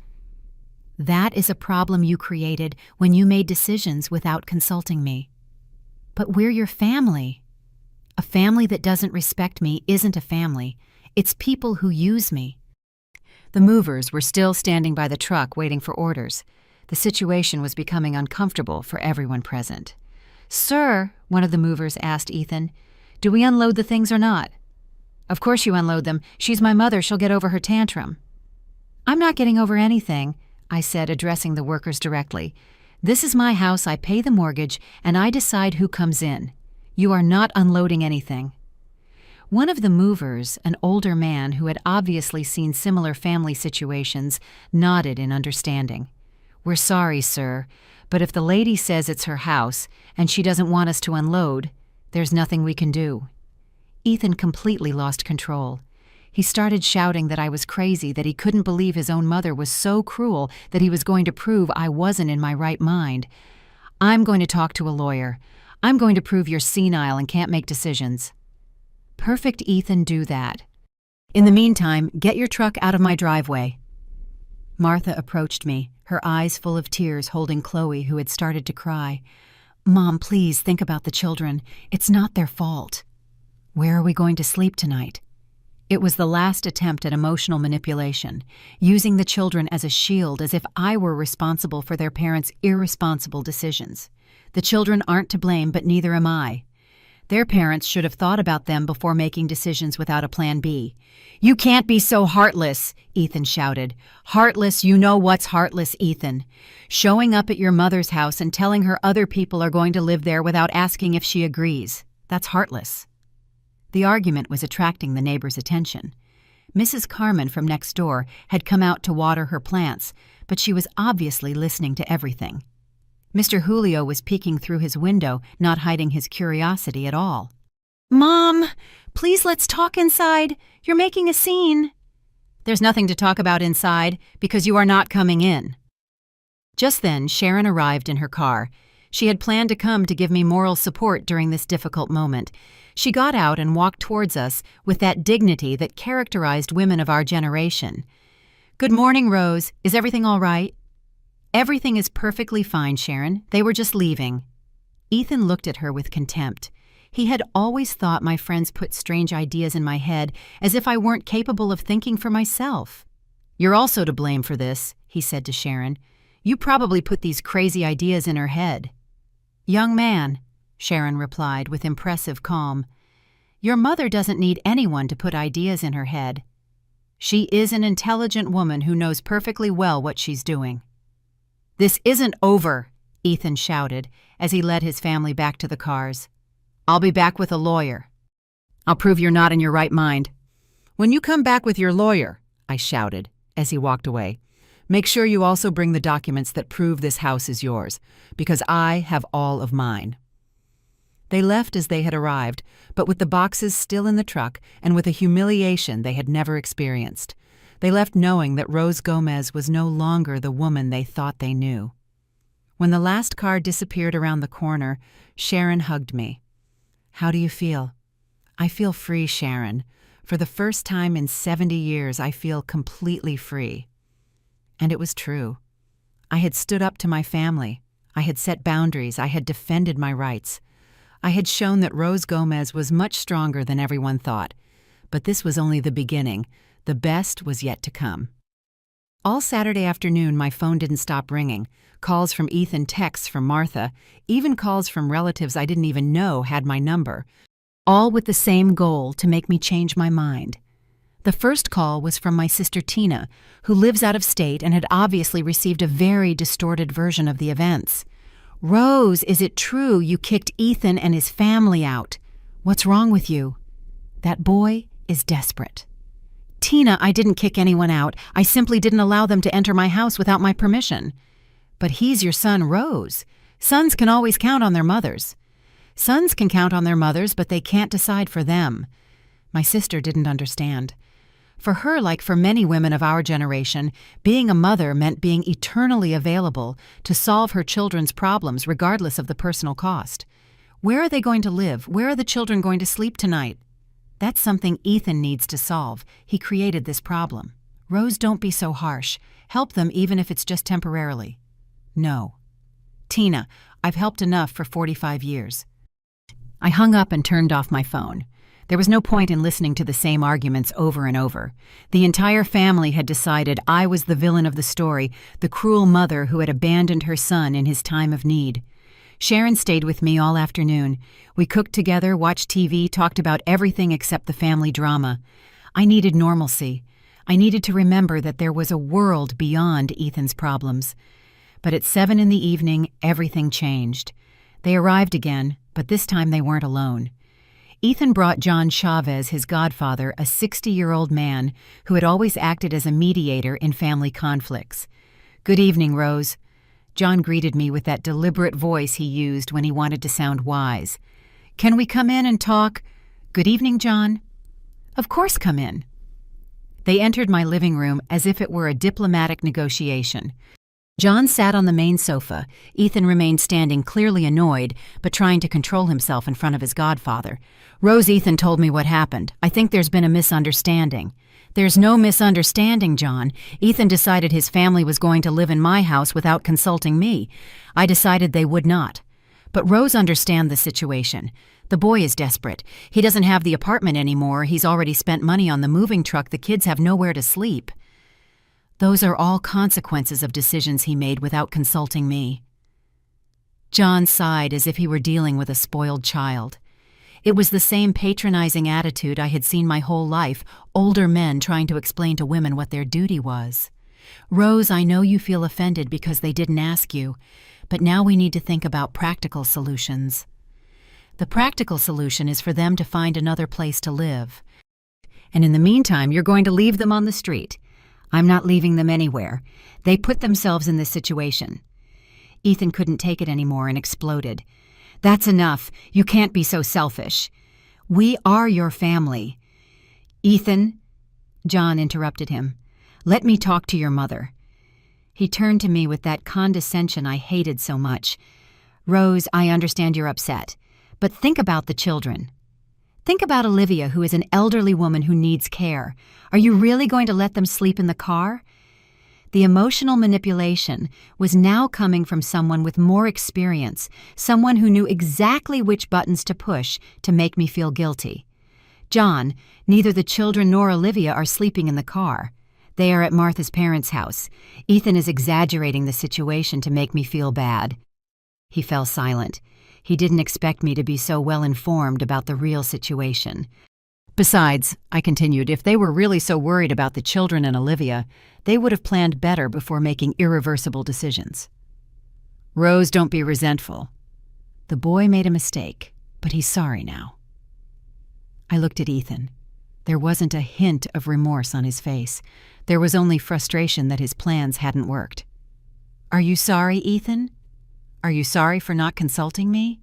S1: "That is a problem you created when you made decisions without consulting me." "But we're your family." "A family that doesn't respect me isn't a family. It's people who use me." The movers were still standing by the truck waiting for orders. The situation was becoming uncomfortable for everyone present. "Sir," one of the movers asked Ethan, "do we unload the things or not?" "Of course you unload them. She's my mother. She'll get over her tantrum." "I'm not getting over anything," I said, addressing the workers directly. "This is my house, I pay the mortgage, and I decide who comes in. You are not unloading anything." One of the movers, an older man who had obviously seen similar family situations, nodded in understanding. "We're sorry, sir, but if the lady says it's her house and she doesn't want us to unload, there's nothing we can do." Ethan completely lost control. He started shouting that I was crazy, that he couldn't believe his own mother was so cruel, that he was going to prove I wasn't in my right mind. "I'm going to talk to a lawyer. I'm going to prove you're senile and can't make decisions." "Perfect, Ethan, do that. In the meantime, get your truck out of my driveway." Martha approached me, her eyes full of tears, holding Chloe, who had started to cry. "Mom, please think about the children. It's not their fault." "Where are we going to sleep tonight?" It was the last attempt at emotional manipulation, using the children as a shield, as if I were responsible for their parents' irresponsible decisions. The children aren't to blame, but neither am I. Their parents should have thought about them before making decisions without a plan B. "You can't be so heartless," Ethan shouted. "Heartless, you know what's heartless, Ethan. Showing up at your mother's house and telling her other people are going to live there without asking if she agrees. That's heartless." The argument was attracting the neighbors' attention. Mrs. Carmen from next door had come out to water her plants, but she was obviously listening to everything. Mr. Julio was peeking through his window, not hiding his curiosity at all. "Mom, please let's talk inside. You're making a scene." "There's nothing to talk about inside, because you are not coming in." Just then, Sharon arrived in her car. She had planned to come to give me moral support during this difficult moment. She got out and walked towards us with that dignity that characterized women of our generation. "Good morning, Rose. Is everything all right?" "Everything is perfectly fine, Sharon. They were just leaving." Ethan looked at her with contempt. He had always thought my friends put strange ideas in my head, as if I weren't capable of thinking for myself. "You're also to blame for this," he said to Sharon. "You probably put these crazy ideas in her head." "Young man," Sharon replied with impressive calm, "your mother doesn't need anyone to put ideas in her head. She is an intelligent woman who knows perfectly well what she's doing." "This isn't over," Ethan shouted as he led his family back to the cars. "I'll be back with a lawyer." "I'll prove you're not in your right mind." "When you come back with your lawyer," I shouted as he walked away, "make sure you also bring the documents that prove this house is yours, because I have all of mine." They left as they had arrived, but with the boxes still in the truck and with a humiliation they had never experienced. They left knowing that Rose Gomez was no longer the woman they thought they knew. When the last car disappeared around the corner, Sharon hugged me. "How do you feel?" "I feel free, Sharon. For the first time in 70 years, I feel completely free." And it was true. I had stood up to my family. I had set boundaries. I had defended my rights. I had shown that Rose Gomez was much stronger than everyone thought. But this was only the beginning. The best was yet to come. All Saturday afternoon, my phone didn't stop ringing. Calls from Ethan, texts from Martha, even calls from relatives I didn't even know had my number, all with the same goal, to make me change my mind. The first call was from my sister Tina, who lives out of state and had obviously received a very distorted version of the events. "Rose, is it true you kicked Ethan and his family out? What's wrong with you? That boy is desperate." "Tina, I didn't kick anyone out. I simply didn't allow them to enter my house without my permission." "But he's your son, Rose. Sons can always count on their mothers." "Sons can count on their mothers, but they can't decide for them." My sister didn't understand. For her, like for many women of our generation, being a mother meant being eternally available to solve her children's problems regardless of the personal cost. Where are they going to live? Where are the children going to sleep tonight? That's something Ethan needs to solve. He created this problem. "Rose, don't be so harsh. Help them even if it's just temporarily." "No." "Tina, I've helped enough for 45 years. I hung up and turned off my phone. There was no point in listening to the same arguments over and over. The entire family had decided I was the villain of the story, the cruel mother who had abandoned her son in his time of need. Sharon stayed with me all afternoon. We cooked together, watched TV, talked about everything except the family drama. I needed normalcy. I needed to remember that there was a world beyond Ethan's problems. But at 7 in the evening, everything changed. They arrived again, but this time they weren't alone. Ethan brought John Chavez, his godfather, a 60-year-old man who had always acted as a mediator in family conflicts. "Good evening, Rose." John greeted me with that deliberate voice he used when he wanted to sound wise. "Can we come in and talk?" "Good evening, John." "Of course, come in." They entered my living room as if it were a diplomatic negotiation. John sat on the main sofa. Ethan remained standing, clearly annoyed, but trying to control himself in front of his godfather. "Rose, Ethan told me what happened. I think there's been a misunderstanding." "There's no misunderstanding, John. Ethan decided his family was going to live in my house without consulting me. I decided they would not. But Rose understands the situation. The boy is desperate. He doesn't have the apartment anymore. He's already spent money on the moving truck. The kids have nowhere to sleep. Those are all consequences of decisions he made without consulting me." John sighed as if he were dealing with a spoiled child. It was the same patronizing attitude I had seen my whole life, older men trying to explain to women what their duty was. "Rose, I know you feel offended because they didn't ask you, but now we need to think about practical solutions. The practical solution is for them to find another place to live. And in the meantime, you're going to leave them on the street." "I'm not leaving them anywhere. They put themselves in this situation." Ethan couldn't take it anymore and exploded. "That's enough. You can't be so selfish. We are your family." "Ethan," John interrupted him, "let me talk to your mother." He turned to me with that condescension I hated so much. "Rose, I understand you're upset, but think about the children. Think about Olivia, who is an elderly woman who needs care. Are you really going to let them sleep in the car? The emotional manipulation was now coming from someone with more experience, someone who knew exactly which buttons to push to make me feel guilty. John, neither the children nor Olivia are sleeping in the car. They are at Martha's parents' house. Ethan is exaggerating the situation to make me feel bad. He fell silent. He didn't expect me to be so well informed about the real situation. Besides, I continued, if they were really so worried about the children and Olivia, they would have planned better before making irreversible decisions. Rose, don't be resentful. The boy made a mistake, but he's sorry now. I looked at Ethan. There wasn't a hint of remorse on his face. There was only frustration that his plans hadn't worked. Are you sorry, Ethan? Are you sorry for not consulting me?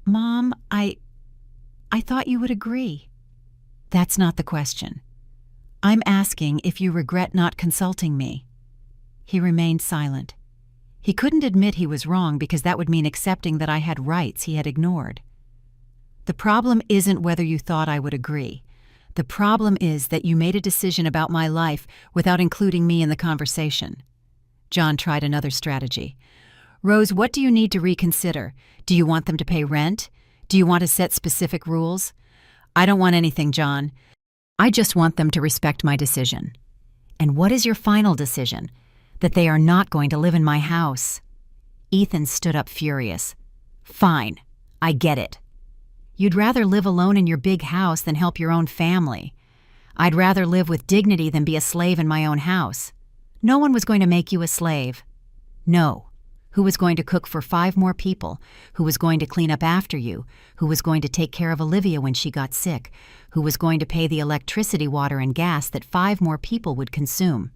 S1: Mom, I thought you would agree. That's not the question. I'm asking if you regret not consulting me. He remained silent. He couldn't admit he was wrong because that would mean accepting that I had rights he had ignored. The problem isn't whether you thought I would agree. The problem is that you made a decision about my life without including me in the conversation. John tried another strategy. Rose, what do you need to reconsider? Do you want them to pay rent? Do you want to set specific rules? I don't want anything, John. I just want them to respect my decision. And what is your final decision? That they are not going to live in my house. Ethan stood up furious. Fine, I get it. You'd rather live alone in your big house than help your own family. I'd rather live with dignity than be a slave in my own house. No one was going to make you a slave. No. Who was going to cook for 5 more people? Who was going to clean up after you? Who was going to take care of Olivia when she got sick? Who was going to pay the electricity, water, and gas that 5 more people would consume?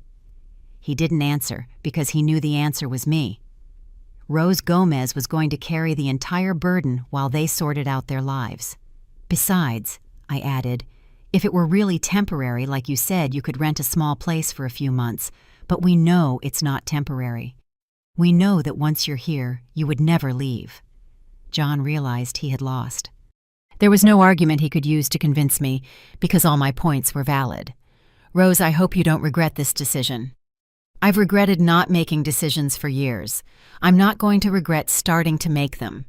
S1: He didn't answer because he knew the answer was me. Rose Gomez was going to carry the entire burden while they sorted out their lives. Besides, I added, if it were really temporary, like you said, you could rent a small place for a few months, but we know it's not temporary. We know that once you're here, you would never leave. John realized he had lost. There was no argument he could use to convince me, because all my points were valid. Rose, I hope you don't regret this decision. I've regretted not making decisions for years. I'm not going to regret starting to make them.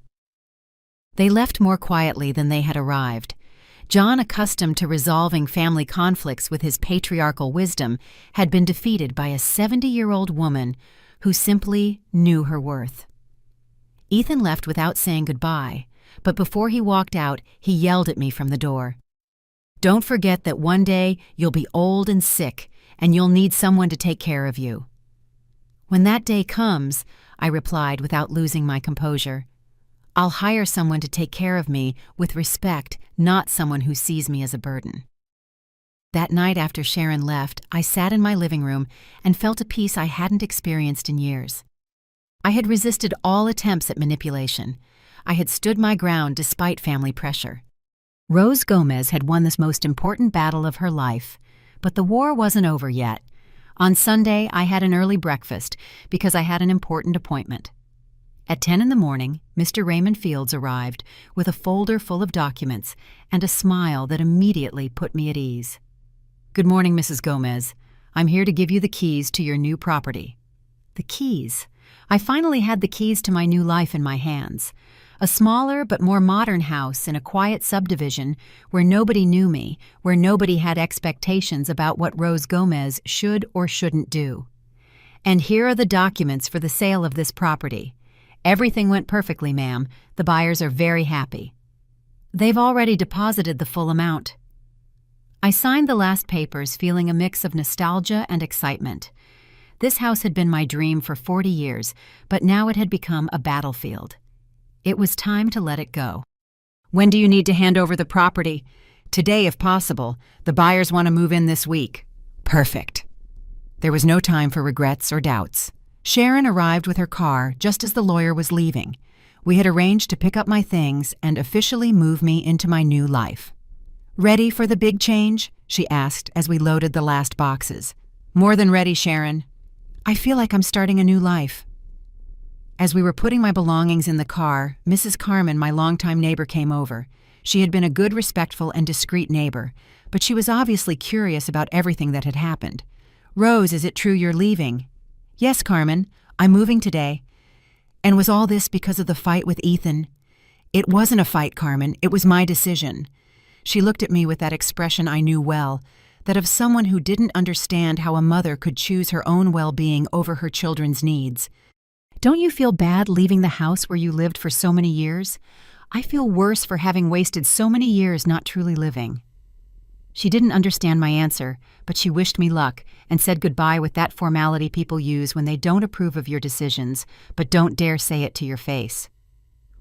S1: They left more quietly than they had arrived. John, accustomed to resolving family conflicts with his patriarchal wisdom, had been defeated by a 70-year-old woman who simply knew her worth. Ethan left without saying goodbye, but before he walked out, he yelled at me from the door. Don't forget that one day you'll be old and sick, and you'll need someone to take care of you. When that day comes, I replied without losing my composure, I'll hire someone to take care of me with respect, not someone who sees me as a burden. That night after Sharon left, I sat in my living room and felt a peace I hadn't experienced in years. I had resisted all attempts at manipulation. I had stood my ground despite family pressure. Rose Gomez had won this most important battle of her life, but the war wasn't over yet. On Sunday, I had an early breakfast because I had an important appointment. At 10 in the morning, Mr. Raymond Fields arrived with a folder full of documents and a smile that immediately put me at ease. Good morning, Mrs. Gomez. I'm here to give you the keys to your new property. The keys. I finally had the keys to my new life in my hands. A smaller but more modern house in a quiet subdivision where nobody knew me, where nobody had expectations about what Rose Gomez should or shouldn't do. And here are the documents for the sale of this property. Everything went perfectly, ma'am. The buyers are very happy. They've already deposited the full amount. I signed the last papers feeling a mix of nostalgia and excitement. This house had been my dream for 40 years, but now it had become a battlefield. It was time to let it go. When do you need to hand over the property? Today, if possible. The buyers want to move in this week. Perfect. There was no time for regrets or doubts. Sharon arrived with her car just as the lawyer was leaving. We had arranged to pick up my things and officially move me into my new life. Ready for the big change? She asked as we loaded the last boxes. More than ready, Sharon. I feel like I'm starting a new life. As we were putting my belongings in the car, Mrs. Carmen, my longtime neighbor, came over. She had been a good, respectful, and discreet neighbor, but she was obviously curious about everything that had happened. Rose, is it true you're leaving? Yes, Carmen, I'm moving today. And was all this because of the fight with Ethan? It wasn't a fight, Carmen. It was my decision. She looked at me with that expression I knew well, that of someone who didn't understand how a mother could choose her own well-being over her children's needs. Don't you feel bad leaving the house where you lived for so many years? I feel worse for having wasted so many years not truly living. She didn't understand my answer, but she wished me luck and said goodbye with that formality people use when they don't approve of your decisions, but don't dare say it to your face.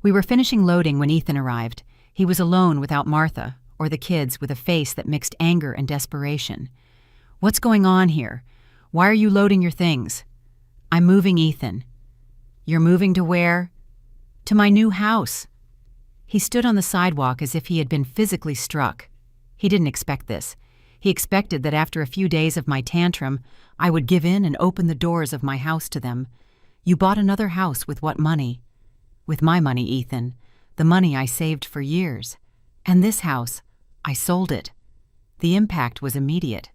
S1: We were finishing loading when Ethan arrived. He was alone without Martha, or the kids, with a face that mixed anger and desperation. What's going on here? Why are you loading your things? I'm moving, Ethan. You're moving to where? To my new house. He stood on the sidewalk as if he had been physically struck. He didn't expect this. He expected that after a few days of my tantrum, I would give in and open the doors of my house to them. You bought another house with what money? With my money, Ethan. The money I saved for years. And this house, I sold it. The impact was immediate.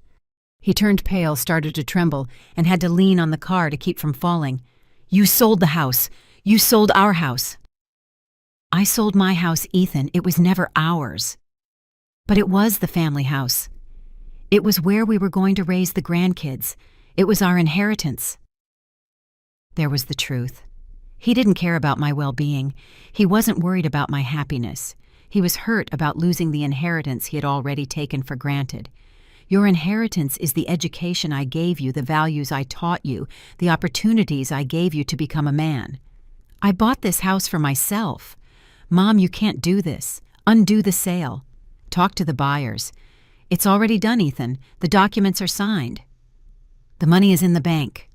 S1: He turned pale, started to tremble, and had to lean on the car to keep from falling. You sold the house. You sold our house. I sold my house, Ethan. It was never ours. But it was the family house. It was where we were going to raise the grandkids. It was our inheritance. There was the truth. He didn't care about my well-being. He wasn't worried about my happiness. He was hurt about losing the inheritance he had already taken for granted. Your inheritance is the education I gave you, the values I taught you, the opportunities I gave you to become a man. I bought this house for myself. Mom, you can't do this. Undo the sale. Talk to the buyers. It's already done, Ethan. The documents are signed. The money is in the bank.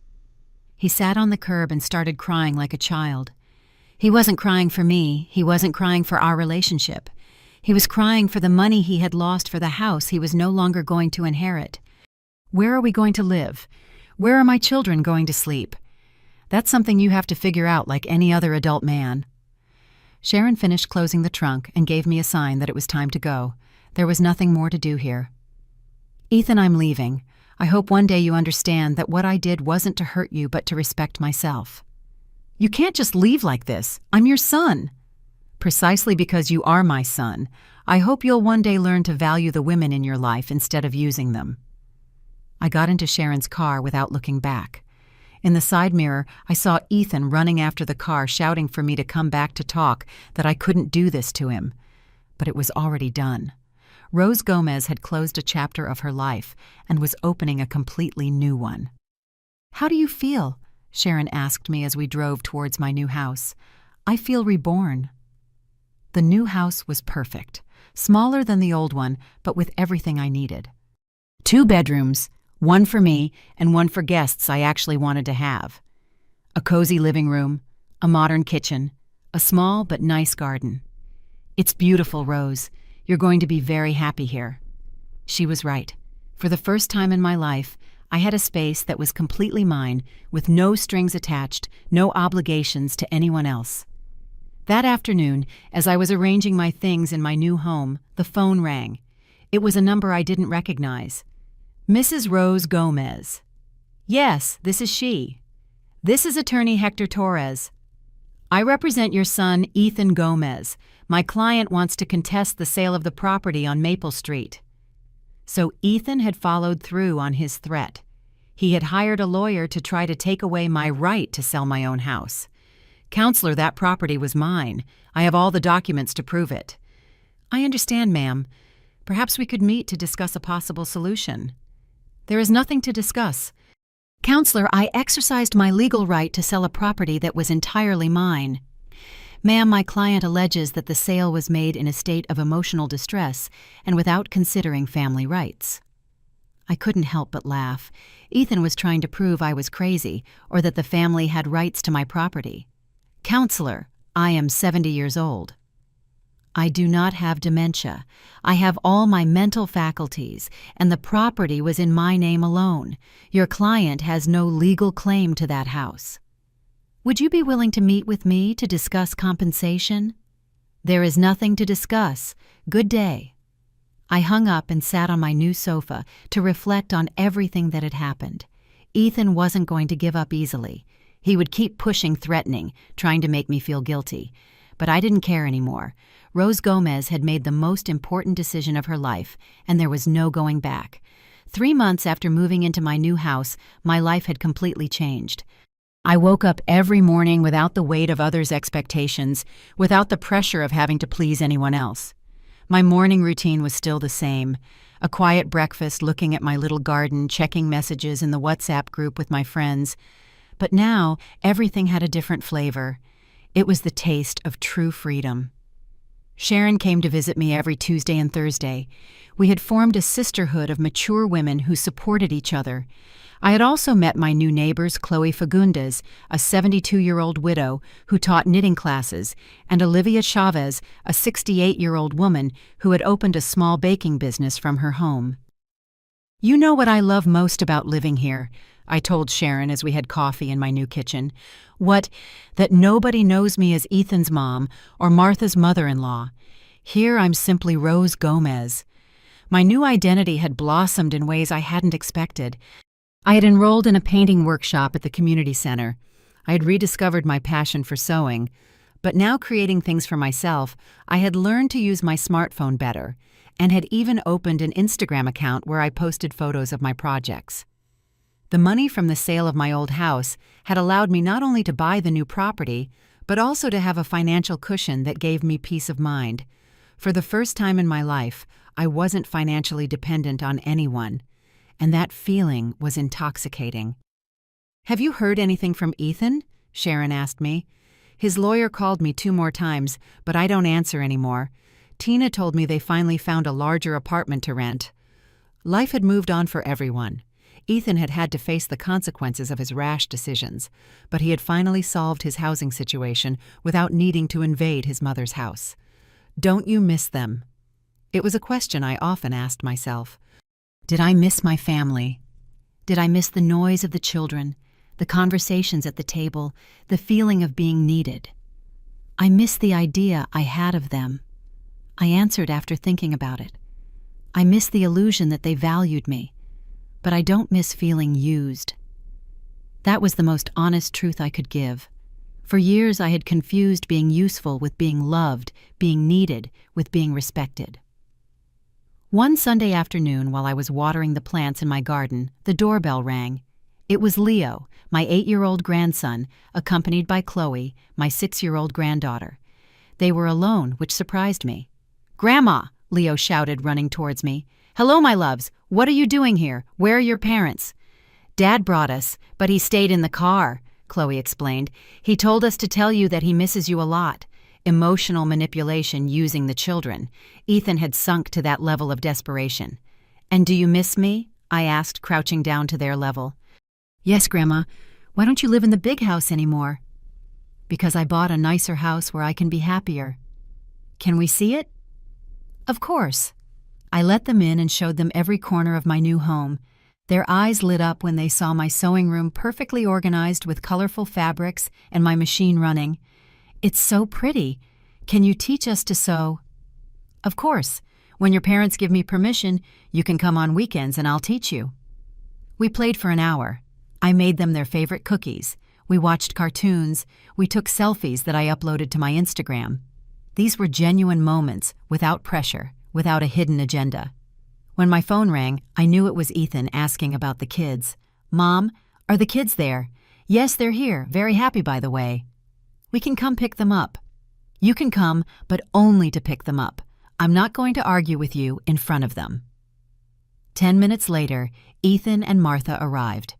S1: He sat on the curb and started crying like a child. He wasn't crying for me. He wasn't crying for our relationship. He was crying for the money he had lost for the house he was no longer going to inherit. Where are we going to live? Where are my children going to sleep? That's something you have to figure out like any other adult man. Sharon finished closing the trunk and gave me a sign that it was time to go. There was nothing more to do here. Ethan, I'm leaving. I hope one day you understand that what I did wasn't to hurt you but to respect myself. You can't just leave like this. I'm your son. Precisely because you are my son, I hope you'll one day learn to value the women in your life instead of using them. I got into Sharon's car without looking back. In the side mirror, I saw Ethan running after the car, shouting for me to come back to talk, that I couldn't do this to him. But it was already done. Rose Gomez had closed a chapter of her life and was opening a completely new one. How do you feel? Sharon asked me as we drove towards my new house. I feel reborn. The new house was perfect, smaller than the old one, but with everything I needed. 2 bedrooms, one for me and one for guests I actually wanted to have. A cozy living room, a modern kitchen, a small but nice garden. It's beautiful, Rose. You're going to be very happy here. She was right. For the first time in my life, I had a space that was completely mine, with no strings attached, no obligations to anyone else. That afternoon, as I was arranging my things in my new home, the phone rang. It was a number I didn't recognize. Mrs. Rose Gomez. Yes, this is she. This is attorney Hector Torres. I represent your son, Ethan Gomez. My client wants to contest the sale of the property on Maple Street. So Ethan had followed through on his threat. He had hired a lawyer to try to take away my right to sell my own house. Counselor, that property was mine. I have all the documents to prove it. I understand, ma'am. Perhaps we could meet to discuss a possible solution. There is nothing to discuss. Counselor, I exercised my legal right to sell a property that was entirely mine. Ma'am, my client alleges that the sale was made in a state of emotional distress and without considering family rights. I couldn't help but laugh. Ethan was trying to prove I was crazy or that the family had rights to my property. Counselor, I am 70 years old. I do not have dementia. I have all my mental faculties, and the property was in my name alone. Your client has no legal claim to that house. Would you be willing to meet with me to discuss compensation? There is nothing to discuss. Good day. I hung up and sat on my new sofa to reflect on everything that had happened. Ethan wasn't going to give up easily. He would keep pushing, threatening, trying to make me feel guilty. But I didn't care anymore. Rose Gomez had made the most important decision of her life, and there was no going back. 3 months after moving into my new house, my life had completely changed. I woke up every morning without the weight of others' expectations, without the pressure of having to please anyone else. My morning routine was still the same. A quiet breakfast, looking at my little garden, checking messages in the WhatsApp group with my friends. But now, everything had a different flavor. It was the taste of true freedom. Sharon came to visit me every Tuesday and Thursday. We had formed a sisterhood of mature women who supported each other. I had also met my new neighbors, Chloe Fagundes, a 72-year-old widow who taught knitting classes, and Olivia Chavez, a 68-year-old woman who had opened a small baking business from her home. "You know what I love most about living here," I told Sharon as we had coffee in my new kitchen. That nobody knows me as Ethan's mom or Martha's mother-in-law. Here I'm simply Rose Gomez. My new identity had blossomed in ways I hadn't expected. I had enrolled in a painting workshop at the community center. I had rediscovered my passion for sewing. But now, creating things for myself, I had learned to use my smartphone better, and had even opened an Instagram account where I posted photos of my projects. The money from the sale of my old house had allowed me not only to buy the new property, but also to have a financial cushion that gave me peace of mind. For the first time in my life, I wasn't financially dependent on anyone, and that feeling was intoxicating. "Have you heard anything from Ethan?" Sharon asked me. "His lawyer called me 2 more times, but I don't answer anymore. Tina told me they finally found a larger apartment to rent." Life had moved on for everyone. Ethan had had to face the consequences of his rash decisions, but he had finally solved his housing situation without needing to invade his mother's house. "Don't you miss them?" It was a question I often asked myself. Did I miss my family? Did I miss the noise of the children, the conversations at the table, the feeling of being needed? I missed the idea I had of them. I answered after thinking about it. I miss the illusion that they valued me, but I don't miss feeling used. That was the most honest truth I could give. For years I had confused being useful with being loved, being needed with being respected. One Sunday afternoon, while I was watering the plants in my garden, the doorbell rang. It was Leo, my 8-year-old grandson, accompanied by Chloe, my 6-year-old granddaughter. They were alone, which surprised me. "Grandma!" Leo shouted, running towards me. "Hello, my loves. What are you doing here? Where are your parents?" "Dad brought us, but he stayed in the car," Chloe explained. "He told us to tell you that he misses you a lot." Emotional manipulation using the children. Ethan had sunk to that level of desperation. "And do you miss me?" I asked, crouching down to their level. "Yes, Grandma. Why don't you live in the big house anymore?" "Because I bought a nicer house where I can be happier." "Can we see it?" "Of course." I let them in and showed them every corner of my new home. Their eyes lit up when they saw my sewing room perfectly organized with colorful fabrics and my machine running. "It's so pretty. Can you teach us to sew?" "Of course. When your parents give me permission, you can come on weekends and I'll teach you." We played for an hour. I made them their favorite cookies. We watched cartoons. We took selfies that I uploaded to my Instagram. These were genuine moments, without pressure, without a hidden agenda. When my phone rang, I knew it was Ethan asking about the kids. "Mom, are the kids there?" "Yes, they're here. Very happy, by the way." "We can come pick them up." "You can come, but only to pick them up. I'm not going to argue with you in front of them." 10 minutes later, Ethan and Martha arrived.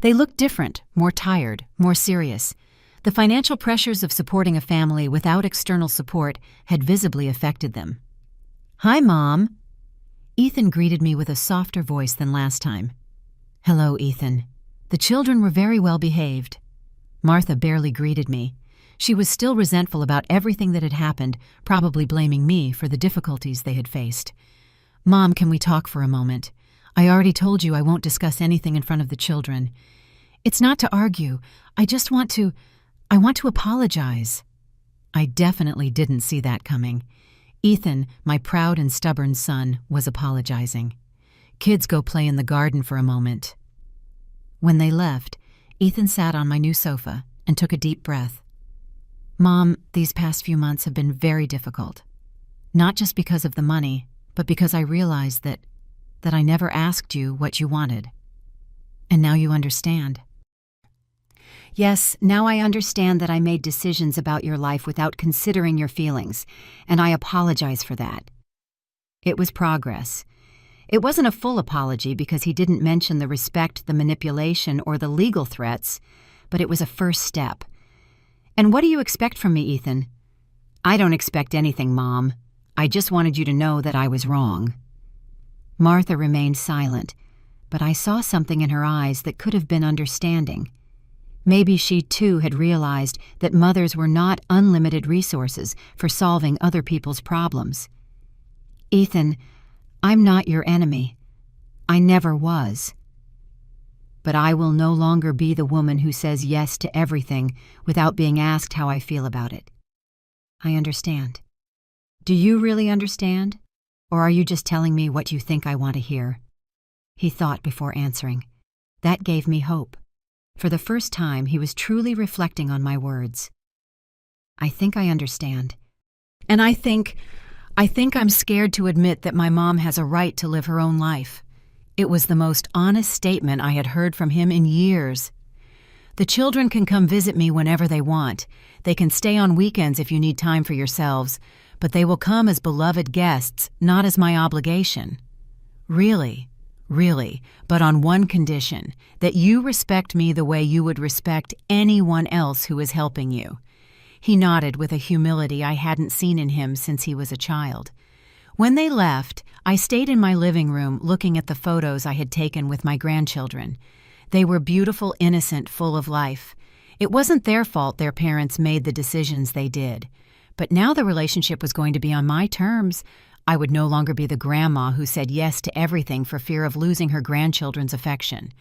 S1: They looked different, more tired, more serious. The financial pressures of supporting a family without external support had visibly affected them. "Hi, Mom." Ethan greeted me with a softer voice than last time. "Hello, Ethan." The children were very well behaved. Martha barely greeted me. She was still resentful about everything that had happened, probably blaming me for the difficulties they had faced. "Mom, can we talk for a moment? I already told you I won't discuss anything in front of the children. It's not to argue. I want to apologize." I definitely didn't see that coming. Ethan, my proud and stubborn son, was apologizing. "Kids, go play in the garden for a moment." When they left, Ethan sat on my new sofa and took a deep breath. Mom, these past few months have been very difficult. Not just because of the money, but because I realized that I never asked you what you wanted. And now you understand. Yes, now I understand that I made decisions about your life without considering your feelings, and I apologize for that. It was progress. It wasn't a full apology because he didn't mention the respect, the manipulation, or the legal threats, but it was a first step. And what do you expect from me, Ethan? I don't expect anything, Mom. I just wanted you to know that I was wrong. Martha remained silent, but I saw something in her eyes that could have been understanding. Maybe she too had realized that mothers were not unlimited resources for solving other people's problems. Ethan, I'm not your enemy. I never was. But I will no longer be the woman who says yes to everything without being asked how I feel about it. I understand. Do you really understand? Or are you just telling me what you think I want to hear? He thought before answering. That gave me hope. For the first time, he was truly reflecting on my words. I think I understand. And I think I'm scared to admit that my mom has a right to live her own life. It was the most honest statement I had heard from him in years. The children can come visit me whenever they want. They can stay on weekends if you need time for yourselves, but they will come as beloved guests, not as my obligation. Really, but on one condition, that you respect me the way you would respect anyone else who is helping you. He nodded with a humility I hadn't seen in him since he was a child. When they left, I stayed in my living room looking at the photos I had taken with my grandchildren. They were beautiful, innocent, full of life. It wasn't their fault their parents made the decisions they did. But now the relationship was going to be on my terms. I would no longer be the grandma who said yes to everything for fear of losing her grandchildren's affection.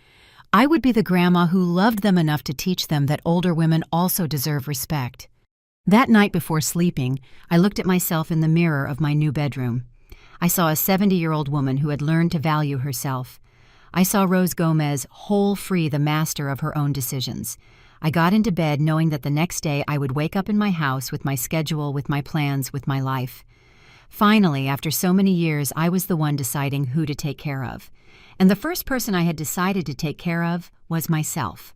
S1: I would be the grandma who loved them enough to teach them that older women also deserve respect. That night before sleeping, I looked at myself in the mirror of my new bedroom. I saw a 70-year-old woman who had learned to value herself. I saw Rose Gomez whole free, the master of her own decisions. I got into bed knowing that the next day I would wake up in my house with my schedule, with my plans, with my life. Finally, after so many years, I was the one deciding who to take care of. And the first person I had decided to take care of was myself.